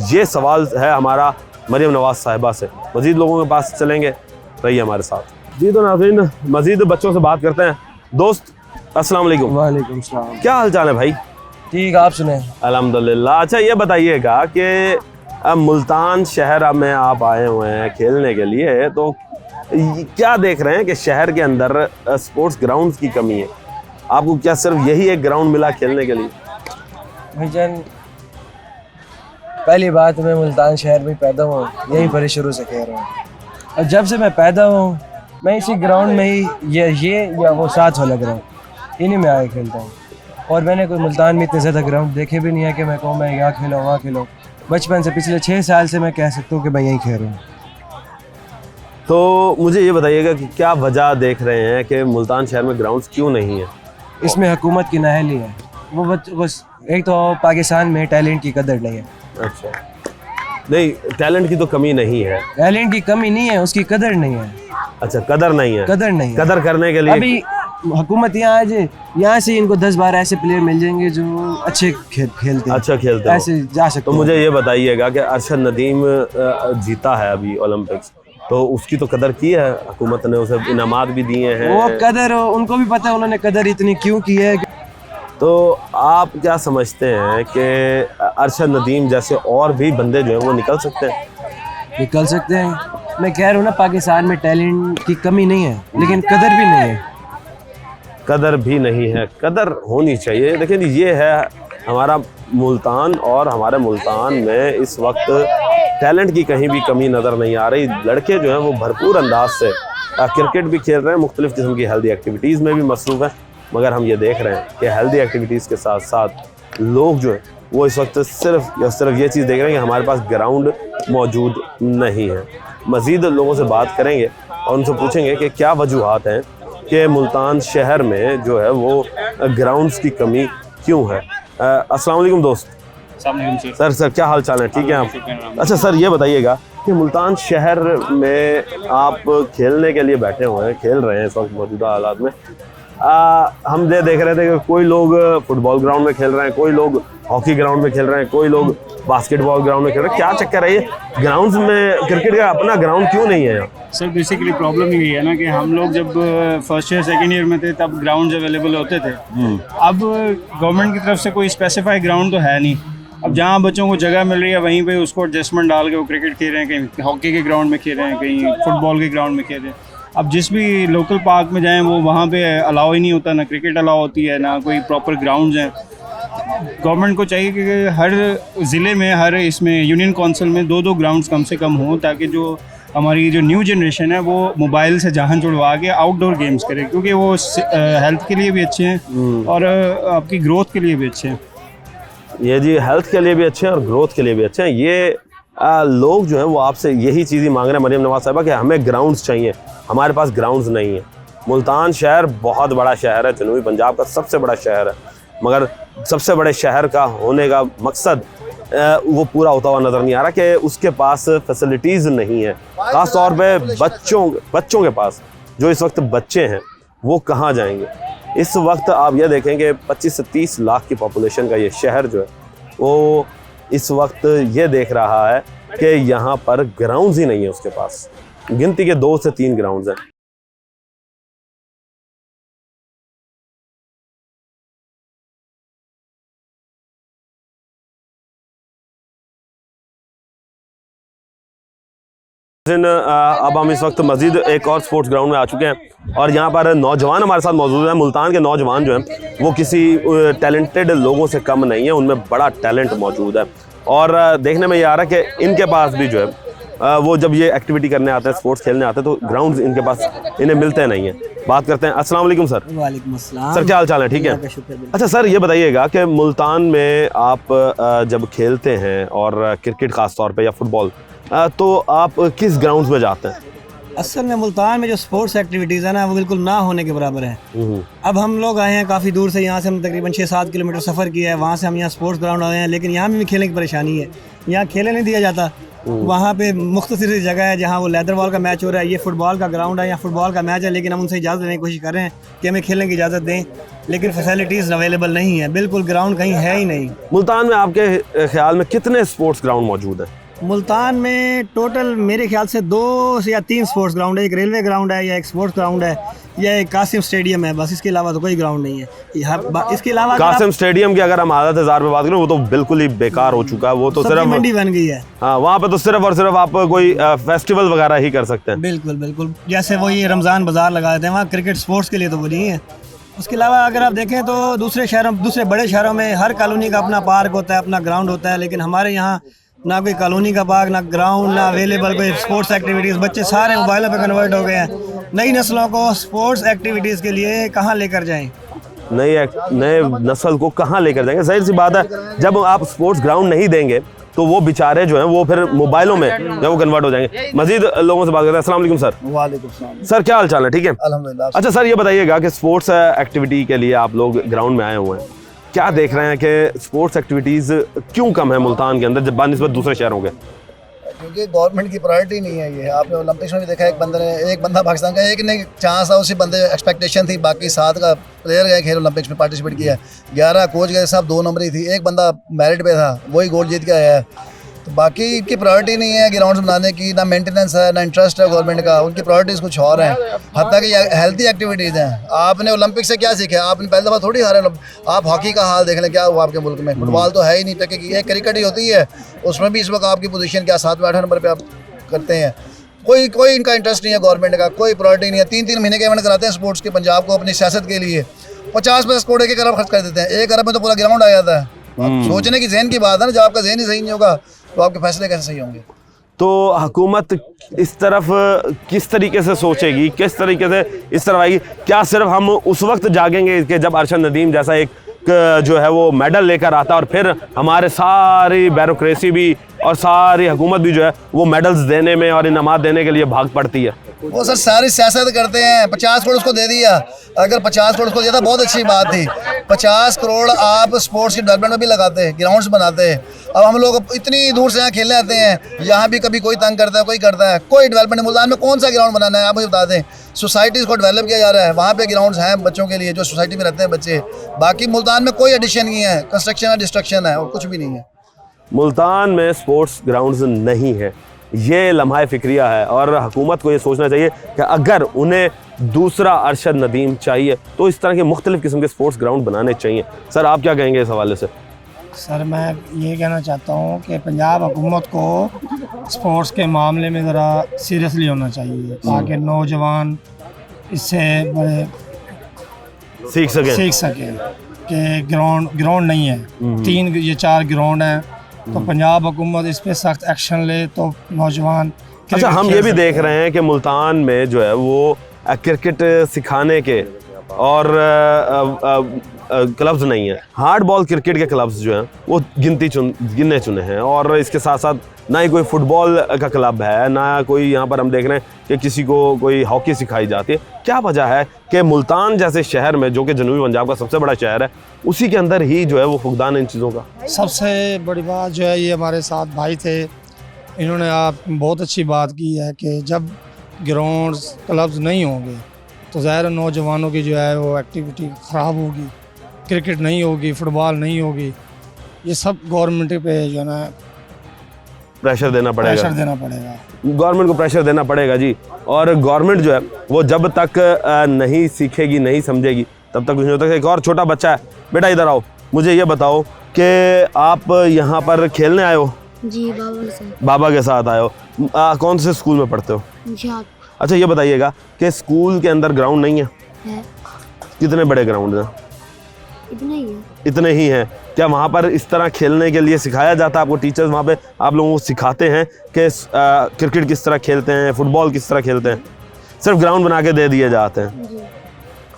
Speaker 1: ये सवाल है हमारा मरियम नवाज साहिबा से। मज़ीद लोगों के पास चलेंगे, रहिए हमारे साथ जी। तो नाज़रीन, मज़ीद बच्चों से बात करते हैं। दोस्त अस्सलाम वालेकुम।
Speaker 12: वालेकुम सलाम।
Speaker 1: क्या हाल चाल है भाई?
Speaker 12: ठीक, आप सुने?
Speaker 1: अल्हम्दुलिल्लाह। अच्छा ये बताइएगा कि अब मुल्तान शहर में आप आए हुए हैं खेलने के लिए, तो क्या देख रहे हैं कि शहर के अंदर स्पोर्ट्स ग्राउंड्स की कमी है? आपको क्या सिर्फ यही एक ग्राउंड मिला खेलने के लिए?
Speaker 12: भाईजान, पहली बात, मैं मुल्तान शहर में पैदा हूँ, यहीं पर शुरू से कह रहा हूँ, और जब से मैं पैदा हूँ मैं इसी ग्राउंड में ही ये या वो 7 वाला ग्राउंड इन्हीं में आके खेलता हूँ। और मैंने कोई मुल्तान में इतने ज़्यादा ग्राउंड देखे भी नहीं है कि मैं कहूँ मैं यहाँ खेलो वहाँ खेलो। बचपन से पिछले 6 साल से मैं कह सकता हूँ कि मैं यहीं खेल रहा हूँ।
Speaker 1: तो मुझे ये बताइएगा कि क्या वजह देख रहे हैं कि मुल्तान शहर में ग्राउंड्स क्यों नहीं है?
Speaker 12: इसमें हुकूमत की नाअहली है। वो बस एक तो पाकिस्तान में टैलेंट की कदर नहीं है।
Speaker 1: अच्छा, नहीं टैलेंट की तो कमी नहीं है।
Speaker 12: टैलेंट की कमी नहीं है, उसकी कदर नहीं है।
Speaker 1: अच्छा, कदर नहीं है।
Speaker 12: कदर नहीं है।
Speaker 1: कदर करने के लिए
Speaker 12: अभी हुकूमत यहाँ आज यहाँ से इनको 10-12 ऐसे प्लेयर मिल जाएंगे जो अच्छे खेलते हैं,
Speaker 1: अच्छा खेलते हैं,
Speaker 12: ऐसे जा सकते।
Speaker 1: तो मुझे ये बताइएगा कि अरशद नदीम जीता है अभी ओलंपिक्स, तो उसकी तो कदर की है हुकूमत ने, उसे इनामात भी दिए हैं।
Speaker 12: वो कदर उनको भी पता है, उन्होंने कदर इतनी क्यों की है।
Speaker 1: तो आप क्या समझते हैं कि अरशद नदीम जैसे और भी बंदे जो हैं वो निकल सकते हैं?
Speaker 12: निकल सकते हैं। मैं कह रहा हूँ ना, पाकिस्तान में टैलेंट की कमी नहीं है, लेकिन कदर भी नहीं है।
Speaker 1: कदर भी नहीं है, कदर होनी चाहिए। लेकिन ये है हमारा मुल्तान, और हमारे मुल्तान में इस वक्त टैलेंट की कहीं भी कमी नज़र नहीं आ रही। लड़के जो हैं वो भरपूर अंदाज से क्रिकेट भी खेल रहे हैं, मुख्तलिफ़ किस्म की हेल्दी एक्टिविटीज़ में भी मसरूफ़ हैं, मगर हम ये देख रहे हैं कि हेल्दी एक्टिविटीज़ के साथ साथ लोग जो है वो इस वक्त सिर्फ या सिर्फ ये चीज़ देख रहे हैं कि हमारे पास ग्राउंड मौजूद नहीं है। मज़ीद लोगों से बात करेंगे और उनसे पूछेंगे कि क्या वजूहात हैं कि मुल्तान शहर में जो है वो ग्राउंड्स की कमी क्यों है। अस्सलाम वालेकुम दोस्त। सर क्या हाल चाल है, ठीक है आप? अच्छा सर ये बताइएगा कि मुल्तान शहर में आप खेलने के लिए बैठे हुए हैं, खेल रहे हैं इस वक्त मौजूदा हालात में। हम ये देख रहे थे कि कोई लोग फुटबॉल ग्राउंड में खेल रहे हैं, कोई लोग हॉकी ग्राउंड में खेल रहे हैं, कोई लोग बास्केटबॉल ग्राउंड में खेल रहे हैं। क्या चक्कर है ये ग्राउंड्स में, क्रिकेट का अपना ग्राउंड क्यों नहीं है यहाँ?
Speaker 13: सर बेसिकली प्रॉब्लम यही है ना कि हम लोग जब फर्स्ट ईयर सेकंड ईयर में थे तब ग्राउंड अवेलेबल होते थे। अब गवर्नमेंट की तरफ से कोई स्पेसिफाई ग्राउंड तो है नहीं। अब जहाँ बच्चों को जगह मिल रही है वहीं पे उसको एडजस्टमेंट डाल के वो क्रिकेट खेल रहे हैं, कहीं हॉकी के ग्राउंड में खेल रहे हैं, कहीं फुटबॉल के ग्राउंड में खेल रहे हैं। अब जिस भी लोकल पार्क में जाएं वो वहाँ पे अलाउ ही नहीं होता, ना क्रिकेट अलाउ होती है, ना कोई प्रॉपर ग्राउंड्स हैं। गवर्नमेंट को चाहिए कि हर ज़िले में, हर इसमें यूनियन काउंसिल में 2-2 ग्राउंड्स कम से कम हों, ताकि जो हमारी जो न्यू जनरेशन है वो मोबाइल से जहां जुड़वा के आउटडोर गेम्स करे, क्योंकि वो हेल्थ के लिए भी अच्छे हैं और आपकी ग्रोथ के लिए भी अच्छे हैं।
Speaker 1: ये जी हेल्थ के लिए भी अच्छे हैं और ग्रोथ के लिए भी अच्छे हैं। ये लोग जो हैं वो आपसे यही चीज़ ही मांग रहे हैं मरियम नवाज साहिबा कि हमें ग्राउंड्स चाहिए, हमारे पास ग्राउंड्स नहीं है। मुल्तान शहर बहुत बड़ा शहर है, जनूबी पंजाब का सबसे बड़ा शहर है, मगर सबसे बड़े शहर का होने का मकसद वो पूरा होता हुआ नज़र नहीं आ रहा कि उसके पास फैसिलिटीज़ नहीं है। ख़ास तौर पे बच्चों के पास, जो इस वक्त बच्चे हैं वो कहाँ जाएंगे? इस वक्त आप ये देखें कि 25 से 30 लाख की पॉपुलेशन का ये शहर जो है वो इस वक्त ये देख रहा है कि यहाँ पर ग्राउंड्स ही नहीं है उसके पास। गिनती के 2 से 3 ग्राउंड्स हैं। अब हम इस वक्त मस्जिद एक और स्पोर्ट्स ग्राउंड में आ चुके हैं और यहाँ पर नौजवान हमारे साथ मौजूद हैं। मुल्तान के नौजवान जो हैं वो किसी टैलेंटेड लोगों से कम नहीं है, उनमें बड़ा टैलेंट मौजूद है और देखने में ये आ रहा है कि इनके पास भी जो है वो जब ये एक्टिविटी करने आते हैं, स्पोर्ट्स खेलने आते हैं, तो ग्राउंड्स इनके पास इन्हें मिलते नहीं हैं। बात करते हैं। अस्सलाम वालेकुम सर।
Speaker 7: वालेकुम अस्सलाम।
Speaker 1: सर क्या हाल चाल है, ठीक है? अच्छा सर ये बताइएगा कि मुल्तान में आप जब खेलते हैं और क्रिकेट ख़ास तौर पर या फुटबॉल, तो आप किस ग्राउंड्स में जाते हैं?
Speaker 10: असल में मुल्तान में जो स्पोर्ट्स एक्टिविटीज़ है ना वो बिल्कुल ना होने के बराबर है। अब हम लोग आए हैं काफ़ी दूर से, यहाँ से हम तकरीबन 6-7 किलोमीटर सफ़र किया है, वहाँ से हम यहाँ स्पोर्ट्स ग्राउंड आए हैं, लेकिन यहाँ में भी खेलने की परेशानी है। यहाँ खेलने नहीं दिया जाता। वहाँ पे मुख्तसर जगह है जहाँ वो लेदर बॉल का मैच हो रहा है, ये फुटबॉल का ग्राउंड है, यहाँ फुटबॉल का मैच है, लेकिन हम उनसे इजाज़त लेने की कोशिश कर रहे हैं कि हमें खेलने की इजाज़त दें, लेकिन फैसिलिटीज़ अवेलेबल नहीं है, बिल्कुल ग्राउंड कहीं है ही नहीं।
Speaker 1: मुल्तान में आपके ख्याल में कितने स्पोर्ट्स ग्राउंड मौजूद हैं?
Speaker 10: मुल्तान में टोटल मेरे ख्याल से 2 या 3 स्पोर्ट्स ग्राउंड है। एक रेलवे ग्राउंड है, या एक स्पोर्ट्स ग्राउंड है, या एक कासिम स्टेडियम है, बस इसके अलावा तो कोई ग्राउंड नहीं है। इसके अलावा
Speaker 1: कासिम स्टेडियम की अगर हम आदत हजार पे बात करें वो तो बिल्कुल ही बेकार हो चुका है, वो तो सिर्फ
Speaker 10: मंडी बन गई है।
Speaker 1: हाँ, वहाँ पे तो सिर्फ और सिर्फ आप कोई फेस्टिवल वगैरह ही कर सकते हैं।
Speaker 10: बिल्कुल बिल्कुल, जैसे वो ये रमज़ान बाजार लगा देते हैं, वहाँ क्रिकेट स्पोर्ट्स के लिए तो वो नहीं है। उसके अलावा अगर आप देखें तो दूसरे बड़े शहरों में हर कॉलोनी का अपना पार्क होता है, अपना ग्राउंड होता है, लेकिन हमारे यहाँ ना कोई कॉलोनी का पार्क, ना ग्राउंड, ना अवेलेबल कोई स्पोर्ट्स एक्टिविटीज़। बच्चे सारे मोबाइलों पे कन्वर्ट हो गए हैं। नई नस्लों को स्पोर्ट्स एक्टिविटीज़ के लिए कहाँ लेकर जाएं?
Speaker 1: नए नस्ल को कहाँ लेकर जाएंगे? जाहिर सी बात है, जब आप स्पोर्ट्स ग्राउंड नहीं देंगे तो वो बेचारे जो हैं वो फिर मोबाइलों में जब वो कन्वर्ट हो जाएंगे। मजीद लोगों से बात करते हैं। अस्सलाम वालेकुम सर।
Speaker 14: वालेकुम सलाम।
Speaker 1: सर क्या हाल चाल है, ठीक है?
Speaker 14: अल्हम्दुलिल्लाह।
Speaker 1: अच्छा सर ये बताइएगा कि स्पोर्ट्स एक्टिविटी के लिए आप लोग ग्राउंड में आए हुए हैं, क्या देख रहे हैं कि स्पोर्ट्स एक्टिविटीज़ क्यों कम है मुल्तान के अंदर जब बानिस्बत दूसरे शहरों के?
Speaker 14: क्योंकि गवर्नमेंट की प्रायोरिटी नहीं है ये। आपने ओलंपिक्स में भी देखा, एक बंदा पाकिस्तान का, एक ने चांस था, उसी बंदे एक्सपेक्टेशन थी, बाकी 7 का प्लेयर गए खेल ओलंपिक्स में पार्टिसिपेट किया, 11 कोच गए, सब 2 नंबर ही थी, एक बंदा मेरिट पे था, वही गोल्ड जीत के आया है। तो बाकी की प्रायोरिटी नहीं है ग्राउंड बनाने की, ना मेंटेनेंस है, ना इंटरेस्ट है गवर्नमेंट का। उनकी प्रायोरिटीज़ कुछ और हैं, हत्ता कि हेल्थी एक्टिविटीज़ हैं। आपने ओलंपिक से क्या सीखा? आपने पहली दफ़ा थोड़ी हारे। आप हॉकी का हाल देख लें, क्या हुआ आपके मुल्क में। फुटबॉल तो है ही नहीं, टके की एक क्रिकेट ही होती है, उसमें भी इस वक्त आपकी पोजीशन क्या 7वें 8वें नंबर पर आप करते हैं। कोई इनका इंटरेस्ट नहीं है गवर्नमेंट का, कोई प्रायोरिटी नहीं है। 3-3 महीने के इवेंट कराते हैं स्पोर्ट्स के पंजाब को अपनी सियासत के लिए, 50-50 करोड़ 1 अरब खर्च कर देते हैं। 1 अरब में तो पूरा ग्राउंड आ जाता है। सोचने की जहन की बात है ना, जब आपका जहन ही सही नहीं होगा तो आपके फैसले कैसे सही होंगे?
Speaker 1: तो हुकूमत इस तरफ किस तरीके से सोचेगी, किस तरीके से इस तरफ आएगी? क्या सिर्फ हम उस वक्त जागेंगे कि जब अरशद नदीम जैसा एक जो है वो मेडल लेकर आता है और फिर हमारे सारी ब्यूरोक्रेसी भी और सारी हुकूमत भी जो है वो मेडल्स देने में और इनामात देने के लिए भाग पड़ती है।
Speaker 14: वो सर सारी सियासत करते हैं। 50 करोड़ उसको दे दिया, अगर 50 करोड़ उसको दिया था बहुत अच्छी बात थी। 50 करोड़ आप स्पोर्ट्स की डेवलपमेंट में भी लगाते हैं, ग्राउंड्स बनाते हैं। अब हम लोग इतनी दूर से यहाँ खेलने आते हैं, यहाँ भी कभी कोई तंग करता है, कोई करता है, कोई डेवलपमेंट नहीं। मुल्तान में कौन सा ग्राउंड बनाना है आप मुझे बता दें। सोसाइटीज़ को डेवलप किया जा रहा है, वहाँ पे ग्राउंड्स हैं बच्चों के लिए जो सोसाइटी में रहते हैं बच्चे। बाकी मुल्तान में कोई एडिशन नहीं है, कंस्ट्रक्शन है, डिस्ट्रक्शन है और कुछ भी नहीं है।
Speaker 1: मुल्तान में स्पोर्ट्स ग्राउंड्स नहीं है, ये लम्हा फिक्रिया है और हुकूमत को ये सोचना चाहिए कि अगर उन्हें दूसरा अरशद नदीम चाहिए तो इस तरह के मुख्तलिफ़ किस्म के स्पोर्ट्स ग्राउंड बनाने चाहिए। सर आप क्या कहेंगे इस हवाले से?
Speaker 8: सर मैं ये कहना चाहता हूँ कि पंजाब हुकूमत को स्पोर्ट्स के मामले में ज़रा सीरियसली होना चाहिए ताकि नौजवान इससे बड़े
Speaker 1: सीख
Speaker 8: सकें कि ग्राउंड नहीं है, 3 या 4 ग्राउंड हैं, तो पंजाब हुकूमत इस पे सख्त एक्शन ले तो नौजवान।
Speaker 1: अच्छा, हम ये भी देख रहे हैं कि मुल्तान में जो है वो क्रिकेट सिखाने के और क्लब्स नहीं है। हार्ड बॉल क्रिकेट के क्लब्स जो हैं वो गिने चुने हैं और इसके साथ साथ ना ही कोई फुटबॉल का क्लब है, ना कोई यहाँ पर हम देख रहे हैं कि किसी को कोई हॉकी सिखाई जाती है। क्या वजह है कि मुल्तान जैसे शहर में, जो कि जनूबी पंजाब का सबसे बड़ा शहर है, उसी के अंदर ही जो है वो फुकदान इन चीज़ों का?
Speaker 8: सबसे बड़ी बात जो है, ये हमारे साथ भाई थे, इन्होंने आप बहुत अच्छी बात की है कि जब ग्राउंड्स क्लब्स नहीं होंगे तो ज़ाहिर नौजवानों की जो है वो एक्टिविटी ख़राब होगी, क्रिकेट नहीं होगी, फुटबॉल नहीं होगी। ये सब गवर्नमेंट पे जो है ना
Speaker 1: प्रेशर देना पड़ेगा। गवर्नमेंट को प्रेशर देना पड़ेगा जी। और गवर्नमेंट जो है वो जब तक नहीं सीखेगी, नहीं समझेगी, तब तक कुछ नहीं होता। एक और छोटा बच्चा है, बेटा इधर आओ, मुझे ये बताओ कि आप यहाँ पर खेलने आए हो?
Speaker 15: जी
Speaker 1: बाबा के साथ आए हो। कौन से स्कूल में पढ़ते हो? अच्छा ये बताइएगा कि स्कूल के अंदर ग्राउंड नहीं है? कितने बड़े ग्राउंड हैं? इतने ही हैं। क्या वहाँ पर इस तरह खेलने के लिए सिखाया जाता है आपको? टीचर्स वहाँ पे आप लोगों को सिखाते हैं कि क्रिकेट किस तरह खेलते हैं, फुटबॉल किस तरह खेलते हैं? सिर्फ ग्राउंड बना के दे दिए जाते हैं।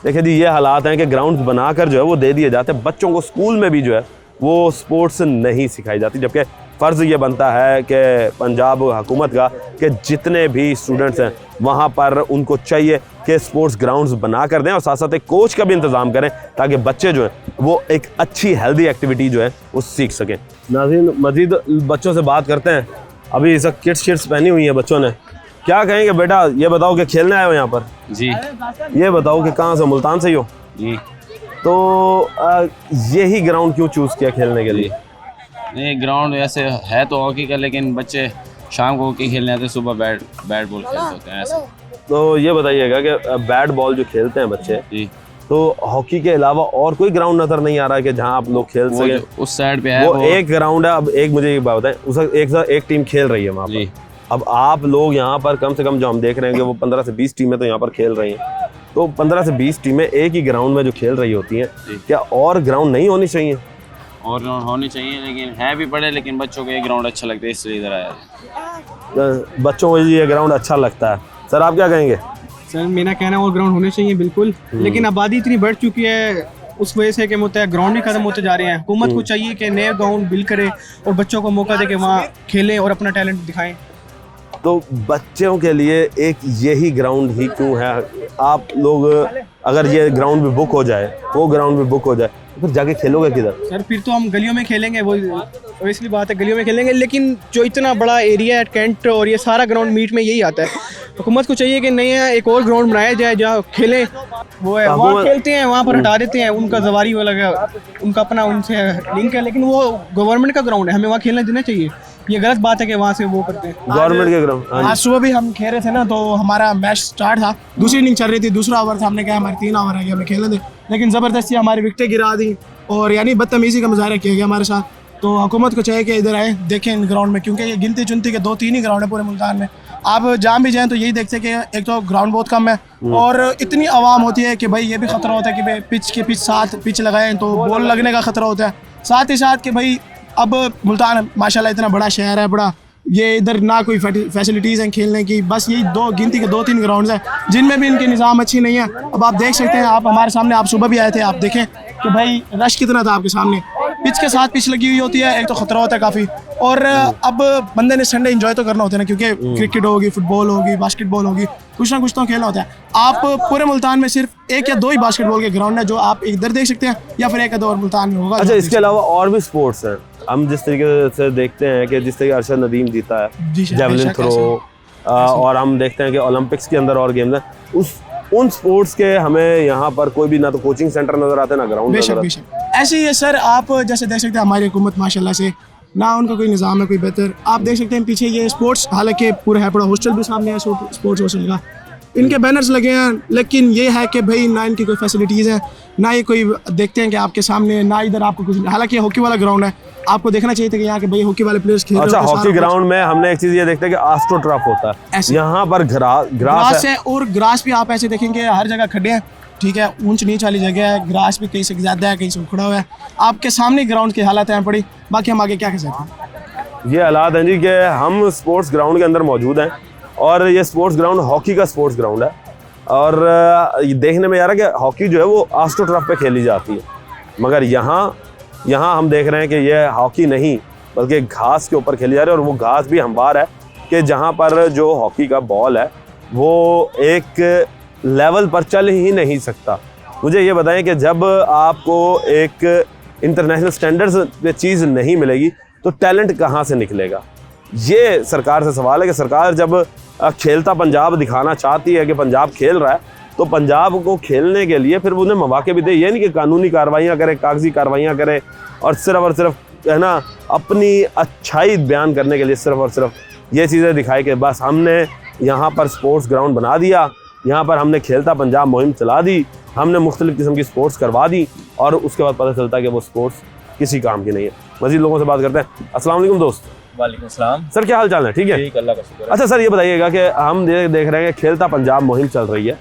Speaker 1: देखिए जी, ये हालात हैं कि ग्राउंड बनाकर जो है वो दे दिए जाते हैं, बच्चों को स्कूल में भी जो है वो स्पोर्ट्स नहीं सिखाई जाती, जबकि फ़र्ज़ ये बनता है कि पंजाब हुकूमत का कि जितने भी स्टूडेंट्स हैं वहाँ पर उनको चाहिए कि स्पोर्ट्स ग्राउंड्स बना कर दें और साथ साथ एक कोच का भी इंतज़ाम करें ताकि बच्चे जो हैं वो एक अच्छी हेल्दी एक्टिविटी जो है वो सीख सकें। नाज़रीन, मज़ीद बच्चों से बात करते हैं। अभी सब किट्स पहनी हुई हैं बच्चों ने। क्या कहेंगे बेटा, ये बताओ कि खेलने आए हो यहाँ पर?
Speaker 5: जी।
Speaker 1: ये बताओ कि कहाँ से, मुल्तान से ही हो?
Speaker 5: जी।
Speaker 1: तो यही ग्राउंड क्यों चूज़ किया खेलने के लिए?
Speaker 5: नहीं, ग्राउंड ऐसे है तो हॉकी का, लेकिन बच्चे शाम को हॉकी खेलने आते हैं, सुबह बैट बॉल खेलते होते हैं ऐसे।
Speaker 1: तो ये बताइएगा कि बैट बॉल जो खेलते हैं बच्चे जी, तो हॉकी के अलावा और कोई ग्राउंड नज़र नहीं आ रहा है कि जहां आप लोग खेल सकें?
Speaker 5: उस साइड पे है
Speaker 1: वो एक ग्राउंड है। अब एक मुझे ये बात बताएं, उस एक टीम खेल रही है वहाँ पर। अब आप लोग यहाँ पर कम से कम जो हम देख रहे हैं कि वो 15 से 20 टीमें तो यहाँ पर खेल रही हैं, तो 15 से 20 टीमें एक ही ग्राउंड में जो खेल रही होती हैं, क्या और ग्राउंड नहीं होनी चाहिए?
Speaker 5: और ग्राउंड होनी चाहिए, लेकिन है भी बड़े, लेकिन बच्चों को ये ग्राउंड अच्छा लगता है इसलिए इधर आया।
Speaker 1: बच्चों को ये ग्राउंड अच्छा लगता है। सर आप क्या कहेंगे?
Speaker 16: सर मेरा कहना और ग्राउंड होने चाहिए बिल्कुल, लेकिन आबादी इतनी बढ़ चुकी है उस वजह से कि ग्राउंड भी खत्म होते जा रहे हैं। हुकूमत को चाहिए कि नए ग्राउंड बिल्ड करे और बच्चों को मौका दे के वहाँ खेलें और अपना टैलेंट दिखाएं।
Speaker 1: तो बच्चों के लिए एक यही ग्राउंड ही क्यों है? आप लोग अगर ये ग्राउंड भी बुक हो जाए, वो ग्राउंड भी बुक हो जाए, तो फिर जाके खेलोगे किधर?
Speaker 16: सर फिर तो हम गलियों में खेलेंगे, वो इसलिए बात है गलियों में खेलेंगे, लेकिन जो इतना बड़ा एरिया है कैंट और ये सारा ग्राउंड मीट में यही आता है। हुकूमत को चाहिए कि नया एक और ग्राउंड बनाया जाए जहाँ खेलें। वो है वहाँ खेलते हैं, वहाँ पर हटा देते हैं, उनका जवारी वाला उनका अपना उनसे लिंक है, लेकिन वो गवर्नमेंट का ग्राउंड है, हमें वहाँ खेलने देना चाहिए। ये गलत बात है कि वहाँ से वो करते हैं
Speaker 1: गवर्नमेंट के ग्राउंड।
Speaker 10: आज सुबह भी हम खेल रहे थे ना, तो हमारा मैच स्टार्ट था, दूसरी इनिंग चल रही थी, दूसरा ओवर था, हमने कहा हमारे 3 ओवर है कि हमें खेलने दें, लेकिन ज़बरदस्ती हमारी विकेटें गिरा दी और यानी बदतमीज़ी का मुजाहरा किया गया हमारे साथ। तो हुकूमत को चाहिए कि इधर आए, देखें इन ग्राउंड में, क्योंकि ये गिनती चुनती के 2-3 ही ग्राउंड है पूरे मुल्तान में। आप जहाँ भी जाएँ तो यही देखते हैं कि एक तो ग्राउंड बहुत कम है और इतनी आवाम होती है कि भाई ये भी ख़तरा होता है कि भाई पिच लगाएं तो बॉल लगने का ख़तरा होता है। साथ ही साथ कि भाई अब मुल्तान माशाल्लाह इतना बड़ा शहर है, बड़ा
Speaker 16: ये इधर ना कोई फैसिलिटीज़ हैं खेलने की, बस यही गिनती के 2-3 ग्राउंड्स हैं जिनमें भी इनके निज़ाम अच्छी नहीं है। अब आप देख सकते हैं, आप हमारे सामने, आप सुबह भी आए थे, आप देखें कि भाई रश कितना था आपके सामने। पिच के साथ पिच लगी हुई होती है, एक तो ख़तरा होता है काफ़ी, और अब बंदे ने संडे एंजॉय तो करना होता है ना, क्योंकि क्रिकेट होगी, फुटबॉल होगी, बास्केटबॉल होगी, कुछ ना कुछ तो खेलना होता है। आप पूरे मुल्तान में सिर्फ 1 या 2 ही बास्केटबॉल के ग्राउंड है जो आप इधर देख सकते हैं, या फिर 1 या 2 और मुल्तान में होगा।
Speaker 1: अच्छा, इसके अलावा और भी स्पोर्ट्स हैं। हम जिस तरीके से देखते हैं कि जिस तरीके अरशद नदीम जीता है जेवलिन थ्रो, और हम देखते हैं कि ओलंपिक्स के अंदर और गेम्स हैं, उन स्पोर्ट्स के हमें यहाँ पर कोई भी ना तो कोचिंग सेंटर नज़र आते ना ग्राउंड नज़र आते।
Speaker 16: ऐसे ही है सर, आप जैसे देख सकते हैं हमारी हुकूमत माशाल्लाह से ना उनका कोई निज़ाम है कोई बेहतर। आप देख सकते हैं पीछे ये स्पोर्ट्स, हालांकि पूरा है, पूरा हॉस्टल भी सामने है स्पोर्ट्स हॉस्टल का, इनके बैनर्स लगे हैं, लेकिन ये है कि भाई ना इनकी कोई फैसिलिटीज़ है, ना ये कोई देखते हैं कि आपके सामने, ना इधर आपको कुछ। हालांकि हॉकी वाला ग्राउंड है, आपको देखना चाहिए था कि यहाँ के भाई हॉकी वाले प्लेयर्स खेल रहे हैं।
Speaker 1: अच्छा, हॉकी ग्राउंड में हमने एक चीज़ ये देखते हैं कि एस्ट्रोटर्फ होता है, यहाँ पर ग्रास
Speaker 16: है, और ग्रास भी आप ऐसे देखेंगे हर जगह खड्डे हैं, ठीक है, ऊंच नीच वाली जगह है, ग्रास भी कहीं से ज़्यादा है, कहीं से उखड़ा हुआ है। आपके सामने ग्राउंड की हालत है पड़ी, बाकी हम आगे क्या कह सकते हैं।
Speaker 1: ये हालात हैं जी कि हम स्पोर्ट्स ग्राउंड के अंदर मौजूद हैं, और ये स्पोर्ट्स ग्राउंड हॉकी का स्पोर्ट्स ग्राउंड है, और देखने में यार कि हॉकी जो है वो एस्ट्रोटर्फ पे खेली जाती है, मगर यहाँ हम देख रहे हैं कि ये हॉकी नहीं बल्कि घास के ऊपर खेली जा रही है, और वो घास भी हमवार है कि जहाँ पर जो हॉकी का बॉल है वो एक लेवल पर चल ही नहीं सकता। मुझे ये बताएं कि जब आपको एक इंटरनेशनल स्टैंडर्ड्स पे चीज़ नहीं मिलेगी तो टैलेंट कहाँ से निकलेगा। ये सरकार से सवाल है कि सरकार जब खेलता पंजाब दिखाना चाहती है कि पंजाब खेल रहा है, तो पंजाब को खेलने के लिए फिर उन्हें मौके भी दे। ये नहीं कि कानूनी कार्रवाइयाँ करे, कागजी कार्रवाइयाँ करे, और सिर्फ है ना अपनी अच्छाई बयान करने के लिए सिर्फ और सिर्फ ये चीज़ें दिखाई कि बस हमने यहाँ पर स्पोर्ट्स ग्राउंड बना दिया, यहाँ पर हमने खेलता पंजाब मुहिम चला दी, हमने मुख्तलिफ़ किस्म की स्पोर्ट्स करवा दी, और उसके बाद पता चलता है कि वो स्पोर्ट्स किसी काम की नहीं है। मज़ीद लोगों से बात करते हैं। अस्सलाम वालेकुम दोस्त।
Speaker 15: वालेकुम सलाम
Speaker 1: सर, क्या हाल चाल है? ठीक है,
Speaker 15: ठीक, अल्लाह का शुक्र है।
Speaker 1: अच्छा सर, ये बताइएगा कि हम देख रहे हैं कि खेलता पंजाब मुहिम चल रही है।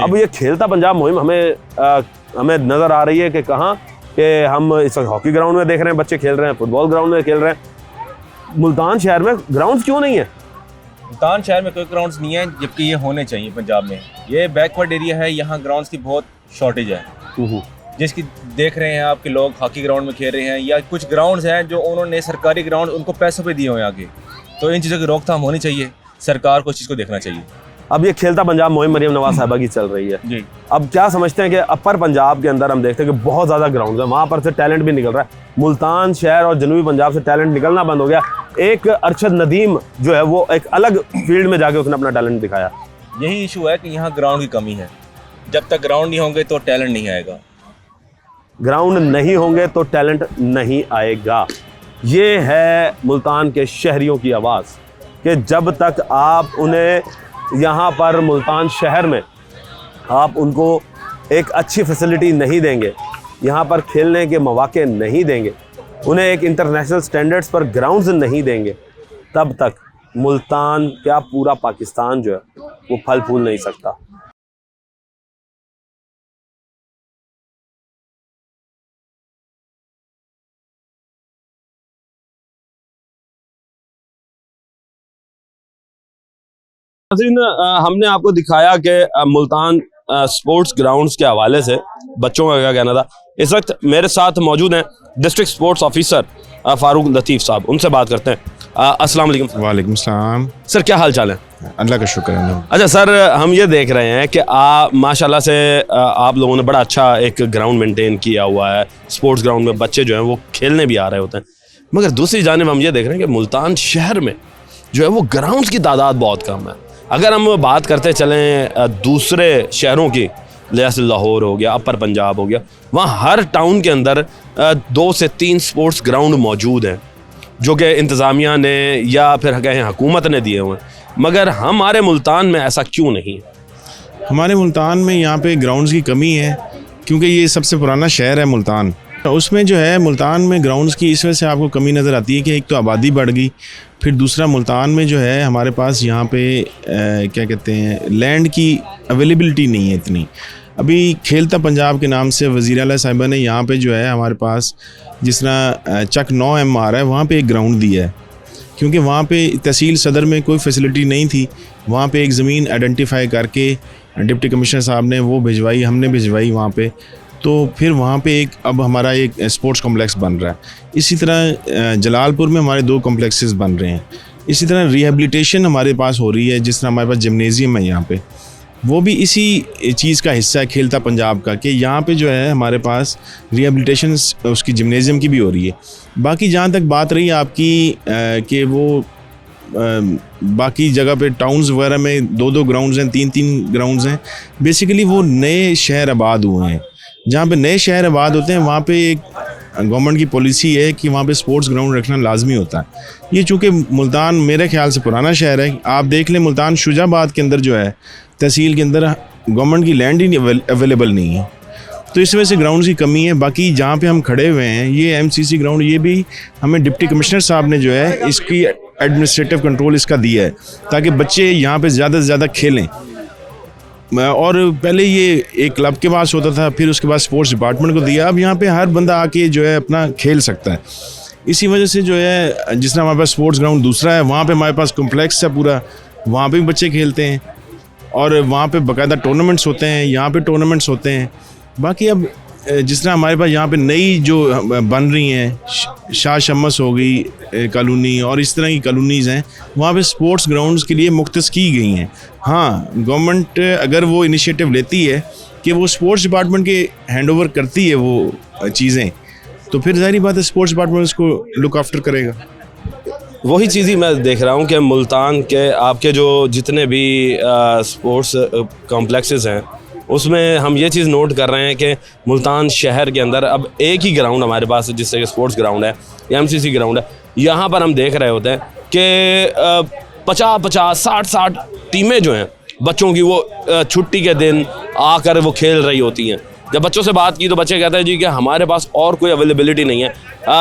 Speaker 1: अब ये खेलता पंजाब मुहिम हमें नज़र आ रही है कि कहाँ कि हम इस वक्त हॉकी ग्राउंड में देख रहे हैं बच्चे खेल रहे हैं, फुटबॉल ग्राउंड में खेल रहे हैं। मुल्तान शहर में ग्राउंड्स क्यों नहीं है?
Speaker 15: मुल्तान शहर में कोई ग्राउंड्स नहीं है, जबकि ये होने चाहिए। पंजाब में ये बैकवर्ड एरिया है, यहाँ ग्राउंड्स की बहुत शॉर्टेज है, जिसकी देख रहे हैं आपके लोग हॉकी ग्राउंड में खेल रहे हैं, या कुछ ग्राउंड्स हैं जो उन्होंने सरकारी ग्राउंड उनको पैसों पे दिए हुए हैं आगे। तो इन चीज़ों की रोकथाम होनी चाहिए, सरकार को इस चीज़ को देखना चाहिए।
Speaker 1: अब ये खेलता पंजाब मुहिम मरियम नवाज साहिबा की चल रही है
Speaker 15: जी।
Speaker 1: अब क्या समझते हैं कि अपर पंजाब के अंदर हम देखते हैं कि बहुत ज़्यादा ग्राउंड है, वहाँ पर से टैलेंट भी निकल रहा है। मुल्तान शहर और जनूबी पंजाब से टैलेंट निकलना बंद हो गया। एक अरशद नदीम जो है वो एक अलग फील्ड में जाके उसने अपना टैलेंट दिखाया।
Speaker 15: यही इशू है कि यहाँ ग्राउंड की कमी है। जब तक ग्राउंड नहीं होंगे तो टैलेंट नहीं आएगा।
Speaker 1: ग्राउंड नहीं होंगे तो टैलेंट नहीं आएगा। ये है मुल्तान के शहरियों की आवाज़ कि जब तक आप उन्हें यहाँ पर मुल्तान शहर में आप उनको एक अच्छी फैसिलिटी नहीं देंगे, यहाँ पर खेलने के मौके नहीं देंगे, उन्हें एक इंटरनेशनल स्टैंडर्ड्स पर ग्राउंड्स नहीं देंगे, तब तक मुल्तान क्या पूरा पाकिस्तान जो है वो फल फूल नहीं सकता। हमने आपको दिखाया कि मुल्तान स्पोर्ट्स ग्राउंड्स के हवाले से बच्चों का क्या कहना था। इस वक्त मेरे साथ मौजूद हैं डिस्ट्रिक्ट स्पोर्ट्स ऑफिसर फारूक लतीफ़ साहब, उनसे बात करते हैं। अस्सलाम वालेकुम।
Speaker 17: वालेकुम सलाम।
Speaker 1: सर, क्या हाल चाल है?
Speaker 17: अल्लाह का शुक्र है।
Speaker 1: अच्छा सर, हम ये देख रहे हैं कि माशाल्लाह से आप लोगों ने बड़ा अच्छा एक ग्राउंड मेंटेन किया हुआ है। स्पोर्ट्स ग्राउंड में बच्चे जो हैं वो खेलने भी आ रहे होते हैं, मगर दूसरी जानिब हम ये देख रहे हैं कि मुल्तान शहर में जो है वो ग्राउंड्स की तादाद बहुत कम है। अगर हम बात करते चलें दूसरे शहरों की, जैसे लाहौर हो गया, अपर पंजाब हो गया, वहाँ हर टाउन के अंदर 2 से 3 स्पोर्ट्स ग्राउंड मौजूद हैं जो कि इंतज़ामिया ने या फिर कहें हुकूमत ने दिए हुए हैं, मगर हमारे मुल्तान में ऐसा क्यों नहीं है?
Speaker 17: हमारे मुल्तान में यहाँ पे ग्राउंड्स की कमी है क्योंकि ये सबसे पुराना शहर है मुल्तान। तो उसमें जो है मुल्तान में ग्राउंड्स की इस वजह से आपको कमी नज़र आती है कि एक तो आबादी बढ़ गई, फिर दूसरा मुल्तान में जो है हमारे पास यहाँ पे क्या कहते हैं लैंड की अवेलेबिलिटी नहीं है इतनी। अभी खेलता पंजाब के नाम से वज़ीर आला साहिबा ने यहाँ पे जो है हमारे पास जिस तरह चक 9 MR है वहाँ पे एक ग्राउंड दिया है, क्योंकि वहाँ पे तहसील सदर में कोई फैसिलिटी नहीं थी। वहाँ पे एक ज़मीन आइडेंटिफाई करके डिप्टी कमिश्नर साहब ने वो भिजवाई, हमने भिजवाई वहाँ पे, तो फिर वहाँ पे एक अब हमारा एक स्पोर्ट्स कॉम्प्लेक्स बन रहा है। इसी तरह जलालपुर में हमारे 2 कॉम्प्लेक्सेस बन रहे हैं। इसी तरह रिहेबिलिटेशन हमारे पास हो रही है, जिस तरह हमारे पास जिम्नेजियम है यहाँ पे, वो भी इसी चीज़ का हिस्सा है खेलता पंजाब का, कि यहाँ पे जो है हमारे पास रिहेबिलिटेशन उसकी जिम्नेजियम की भी हो रही है। बाकी जहाँ तक बात रही आपकी कि वो बाकी जगह पे टाउन्स वगैरह में 2-2 ग्राउंड्स हैं, 3-3 ग्राउंड्स हैं, बेसिकली वो नए शहर आबाद हुए हैं। जहाँ पे नए शहर आबाद होते हैं वहाँ पे एक गवर्नमेंट की पॉलिसी है कि वहाँ पे स्पोर्ट्स ग्राउंड रखना लाजमी होता है। ये चूँकि मुल्तान मेरे ख्याल से पुराना शहर है, आप देख लें मुल्तान शुजाबाद के अंदर जो है तहसील के अंदर गवर्नमेंट की लैंड ही अवेलेबल नहीं है, तो इस वजह से ग्राउंड की कमी है। बाकी जहाँ पे हम खड़े हुए हैं ये MCC ग्राउंड, ये भी हमें डिप्टी कमिश्नर साहब ने जो है इसकी एडमिनिस्ट्रेटिव कंट्रोल इसका दिया है ताकि बच्चे यहाँ पे ज़्यादा से ज़्यादा खेलें। और पहले ये एक क्लब के पास होता था, फिर उसके बाद स्पोर्ट्स डिपार्टमेंट को दिया, अब यहाँ पे हर बंदा आके जो है अपना खेल सकता है। इसी वजह से जो है जिस तरह हमारे पास स्पोर्ट्स ग्राउंड दूसरा है, वहाँ पे हमारे पास कॉम्प्लेक्स है पूरा, वहाँ पे भी बच्चे खेलते हैं और वहाँ पे बाकायदा टूर्नामेंट्स होते हैं, यहाँ पे टूर्नामेंट्स होते हैं। बाकी अब जिस तरह हमारे पास यहाँ पे नई जो बन रही हैं शाह शम्स हो गई कॉलोनी और इस तरह की कॉलोनीज़ हैं, वहाँ पे स्पोर्ट्स ग्राउंड्स के लिए मुख्तस की गई हैं। हाँ, गवर्नमेंट अगर वो इनिशिएटिव लेती है कि वो स्पोर्ट्स डिपार्टमेंट के हैंड ओवर करती है वो चीज़ें, तो फिर ज़ाहिर बात है स्पोर्ट्स डिपार्टमेंट उसको लुक आफ्टर करेगा।
Speaker 1: वही चीज़ ही मैं देख रहा हूँ कि मुल्तान के आपके जो जितने भी स्पोर्ट्स कॉम्प्लेक्सेस हैं उसमें हम ये चीज़ नोट कर रहे हैं कि मुल्तान शहर के अंदर अब एक ही ग्राउंड हमारे पास है, जिससे कि स्पोर्ट्स ग्राउंड है या MCC ग्राउंड है। यहाँ पर हम देख रहे होते हैं कि 50-50, 60-60 टीमें जो हैं बच्चों की वो छुट्टी के दिन आकर वो खेल रही होती हैं। जब बच्चों से बात की तो बच्चे कहते हैं जी कि हमारे पास और कोई अवेलेबिलिटी नहीं है,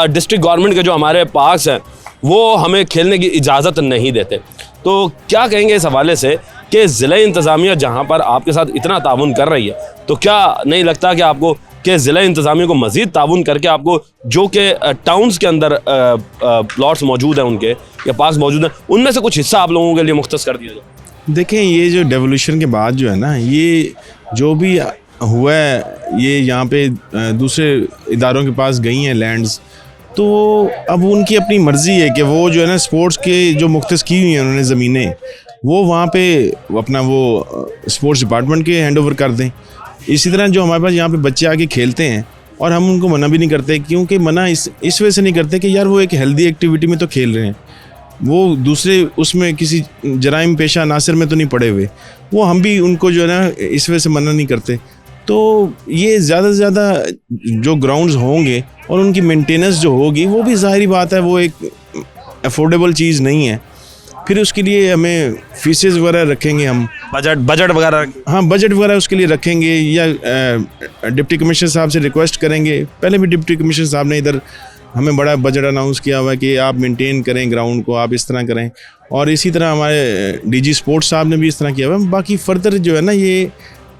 Speaker 1: डिस्ट्रिक्ट गवर्नमेंट के जो हमारे पार्क्स हैं वो हमें खेलने की इजाज़त नहीं देते। तो क्या कहेंगे इस हवाले से कि ज़िला इंतज़ामिया जहाँ पर आपके साथ इतना ताउन कर रही है, तो क्या नहीं लगता कि आपको कि ज़िला इंतज़ामिया को मज़ीद ताउन करके आपको जो कि टाउन्स के अंदर प्लॉट्स मौजूद हैं उनके या पार्क्स मौजूद हैं, उनमें से कुछ हिस्सा आप लोगों के लिए मुख्तस कर दिया जाए?
Speaker 17: देखें, ये जो डेवोल्यूशन के बाद जो है ना, ये जो भी हुआ है, ये यहाँ पे दूसरे इदारों के पास गई हैं लैंड्स, तो अब उनकी अपनी मर्ज़ी है कि वो जो है ना स्पोर्ट्स के जो मुख्तस की हुई हैं उन्होंने ज़मीनें, वो वहाँ पे अपना वो स्पोर्ट्स डिपार्टमेंट के हैंड ओवर कर दें। इसी तरह जो हमारे पास यहाँ पे बच्चे आके खेलते हैं और हम उनको मना भी नहीं करते, क्योंकि मना इस वजह से नहीं करते कि यार वो एक हेल्दी एक्टिविटी में तो खेल रहे हैं, वो दूसरे उसमें किसी जराइम पेशा अनासर में तो नहीं पड़े हुए, वो हम भी उनको जो है ना इस वजह से मना नहीं करते। तो ये ज़्यादा से ज़्यादा जो ग्राउंड्स होंगे और उनकी मेंटेनेंस जो होगी वो भी ज़ाहिरी बात है वो एक अफोर्डेबल चीज़ नहीं है। फिर उसके लिए हमें फीसेस वगैरह रखेंगे, हम
Speaker 1: बजट वगैरह,
Speaker 17: हाँ बजट वगैरह उसके लिए रखेंगे या डिप्टी कमिश्नर साहब से रिक्वेस्ट करेंगे। पहले भी डिप्टी कमिश्नर साहब ने इधर हमें बड़ा बजट अनाउंस किया हुआ है कि आप मेंटेन करें ग्राउंड को, आप इस तरह करें, और इसी तरह हमारे DG स्पोर्ट्स साहब ने भी इस तरह किया हुआ है। बाकी फर्दर जो है ना, ये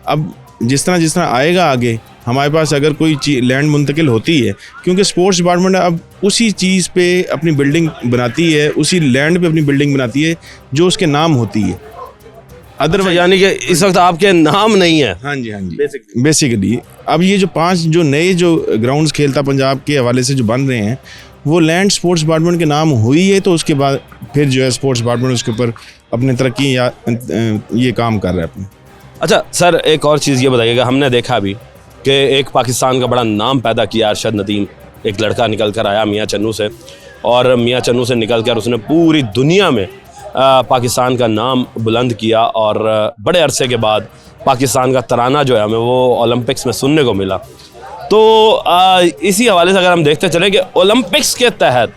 Speaker 17: अब जिस तरह आएगा आगे हमारे पास अगर कोई लैंड मुंतकिल होती है, क्योंकि स्पोर्ट्स डिपार्टमेंट अब उसी चीज़ पे अपनी बिल्डिंग बनाती है, उसी लैंड पे अपनी बिल्डिंग बनाती है जो उसके नाम होती है।
Speaker 1: अदरवाइज यानी कि इस वक्त आपके नाम नहीं है।
Speaker 17: हाँ जी, हाँ जी, बेसिकली अब ये जो 5 जो नए जो ग्राउंड्स खेलता पंजाब के हवाले से जो बन रहे हैं वो लैंड स्पोर्ट्स डिपार्टमेंट के नाम हुई है, तो उसके बाद फिर जो है स्पोर्ट्स डिपार्टमेंट उसके ऊपर अपनी तरक्की या ये काम कर रहा है अपने।
Speaker 1: अच्छा सर, एक और चीज़ ये बताइएगा, हमने देखा भी कि एक पाकिस्तान का बड़ा नाम पैदा किया अरशद नदीम, एक लड़का निकल कर आया मियाँ चन्नू से, और मियाँ चन्नू से निकल कर उसने पूरी दुनिया में पाकिस्तान का नाम बुलंद किया, और बड़े अरसे के बाद पाकिस्तान का तराना जो है हमें वो ओलंपिक्स में सुनने को मिला। तो इसी हवाले से अगर हम देखते चलें कि ओलंपिक्स के तहत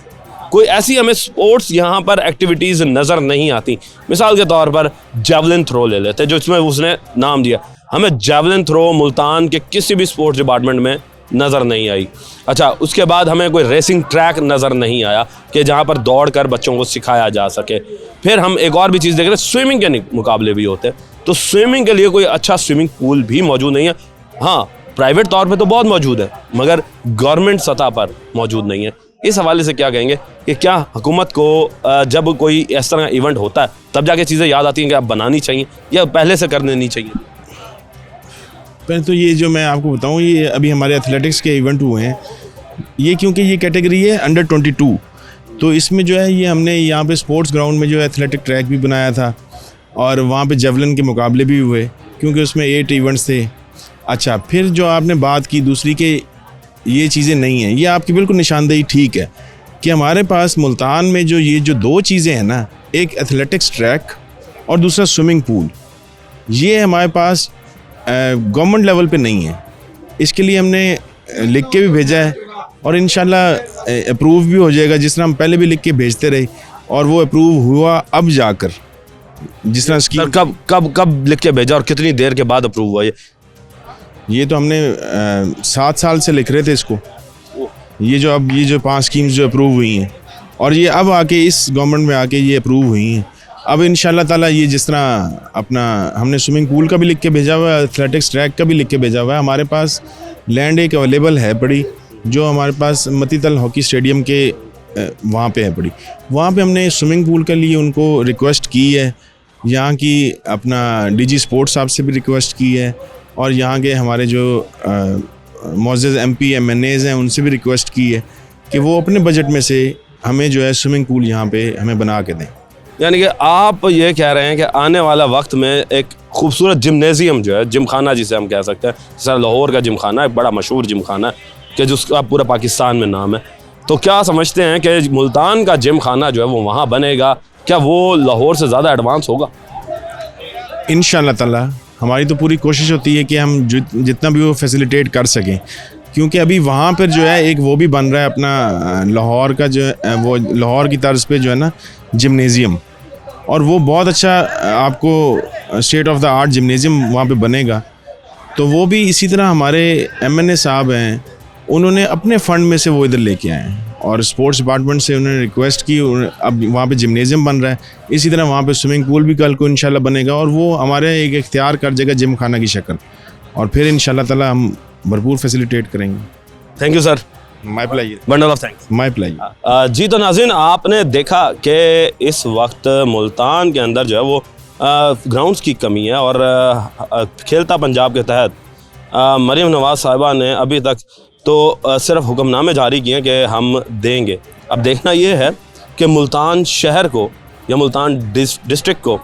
Speaker 1: कोई ऐसी हमें स्पोर्ट्स यहाँ पर एक्टिविटीज़ नज़र नहीं आती। मिसाल के तौर पर जेवलिन थ्रो ले लेते जो इसमें उसने नाम दिया, हमें जेवलिन थ्रो मुल्तान के किसी भी स्पोर्ट्स डिपार्टमेंट में नज़र नहीं आई। अच्छा, उसके बाद हमें कोई रेसिंग ट्रैक नज़र नहीं आया कि जहाँ पर दौड़ कर बच्चों को सिखाया जा सके। फिर हम एक और भी चीज़ देख रहे हैं, स्विमिंग के मुकाबले भी होते हैं, तो स्विमिंग के लिए कोई अच्छा स्विमिंग पूल भी मौजूद नहीं है। हाँ, प्राइवेट तौर पे तो बहुत मौजूद है मगर गवर्नमेंट सतह पर मौजूद नहीं है। इस हवाले से क्या कहेंगे कि क्या हुकूमत को जब कोई इस तरह का इवेंट होता है तब जाके चीज़ें याद आती हैं कि अब बनानी चाहिए या पहले से कर देनी चाहिए?
Speaker 17: पहले तो ये जो मैं आपको बताऊं, ये अभी हमारे एथलेटिक्स के इवेंट हुए हैं, ये क्योंकि ये कैटेगरी है अंडर 22, तो इसमें जो है ये हमने यहाँ पे स्पोर्ट्स ग्राउंड में जो है एथलेटिक ट्रैक भी बनाया था और वहाँ पे जेवलिन के मुकाबले भी हुए क्योंकि उसमें 8 इवेंट्स थे। अच्छा, फिर जो आपने बात की दूसरी के ये चीज़ें नहीं हैं, ये आपकी बिल्कुल निशानदेही ठीक है कि हमारे पास मुल्तान में जो ये जो 2 चीज़ें हैं ना, एक एथलेटिक्स ट्रैक और दूसरा स्विमिंग पूल, ये हमारे पास गवर्नमेंट लेवल पे नहीं है। इसके लिए हमने लिख के भी भेजा है और इंशाल्लाह अप्रूव भी हो जाएगा, जिस तरह हम पहले भी लिख के भेजते रहे और वो अप्रूव हुआ अब जाकर। जिस तरह स्कीम
Speaker 1: कब लिख के भेजा और कितनी देर के बाद अप्रूव हुआ?
Speaker 17: ये तो हमने 7 साल से लिख रहे थे इसको। ये जो 5 स्कीम्स जो अप्रूव हुई हैं और ये अब आके इस गवर्नमेंट में आके ये अप्रूव हुई हैं। अब इंशाल्लाह ताला ये जिस तरह अपना हमने स्विमिंग पूल का भी लिख के भेजा हुआ है, एथलेटिक्स ट्रैक का भी लिख के भेजा हुआ है। हमारे पास लैंड एक अवेलेबल है पड़ी, जो हमारे पास मतीतल हॉकी स्टेडियम के वहाँ पे है पड़ी। वहाँ पे हमने स्विमिंग पूल के लिए उनको रिक्वेस्ट की है, यहाँ की अपना डीजी स्पोर्ट्स साहब से भी रिक्वेस्ट की है और यहाँ के हमारे जो मोअज़्ज़ज़ MP MNAs हैं उनसे भी रिक्वेस्ट की है कि वो अपने बजट में से हमें जो है स्विमिंग पूल यहाँ पे हमें बना के दें।
Speaker 1: यानी कि आप ये कह रहे हैं कि आने वाला वक्त में एक खूबसूरत जिमनेजियम जो है, जिम खाना जिसे हम कह सकते हैं, जैसा लाहौर का जिम खाना है, बड़ा मशहूर जिम खाना है कि जिसका पूरा पाकिस्तान में नाम है, तो क्या समझते हैं कि मुल्तान का जिम खाना जो है वो वहाँ बनेगा? क्या वो लाहौर से ज़्यादा एडवांस होगा?
Speaker 17: इंशाअल्लाह ताला हमारी तो पूरी कोशिश होती है कि हम जितना भी वो फैसिलिटेट कर सकें, क्योंकि अभी वहाँ पर जो है एक वो भी बन रहा है अपना लाहौर का जो वो लाहौर की तर्ज पे जो है ना जिमनेज़ियम, और वो बहुत अच्छा आपको state of the art gymnasium वहाँ पे बनेगा। तो वो भी इसी तरह हमारे MNA साहब हैं, उन्होंने अपने फ़ंड में से वो इधर लेके आए हैं और स्पोर्ट्स डिपार्टमेंट से उन्होंने रिक्वेस्ट की, अब वहाँ पे जिमनेज़ियम बन रहा है। इसी तरह वहाँ पे स्विमिंग पूल भी कल को इंशाल्लाह बनेगा और वो हमारे एक इख्तियार कर जाएगा जिम खाना की शक्ल, और फिर इंशाल्लाह ताला हम भरपूर फैसिलिटेट करेंगे।
Speaker 1: Thank you sir.
Speaker 17: My pleasure.
Speaker 1: Bundle of thanks.
Speaker 17: My pleasure.
Speaker 1: जी तो नाज़रीन, आपने देखा कि इस वक्त मुल्तान के अंदर जो है वो ग्राउंड्स की कमी है और खेलता पंजाब के तहत मरीम नवाज़ साहिबा ने अभी तक तो सिर्फ हुक्मनामे जारी किए कि हम देंगे। अब देखना ये है कि मुल्तान शहर को या मुल्तान डिस्ट्रिक्ट को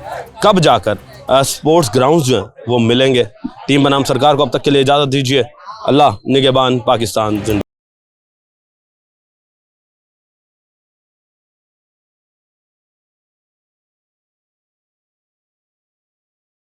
Speaker 1: कब जाकर स्पोर्ट्स ग्राउंड्स जो हैं वो मिलेंगे। टीम बनाम सरकार को अब तक के लिए इजाज़त दीजिए। अल्लाह निगहबान, पाकिस्तान जिंदा।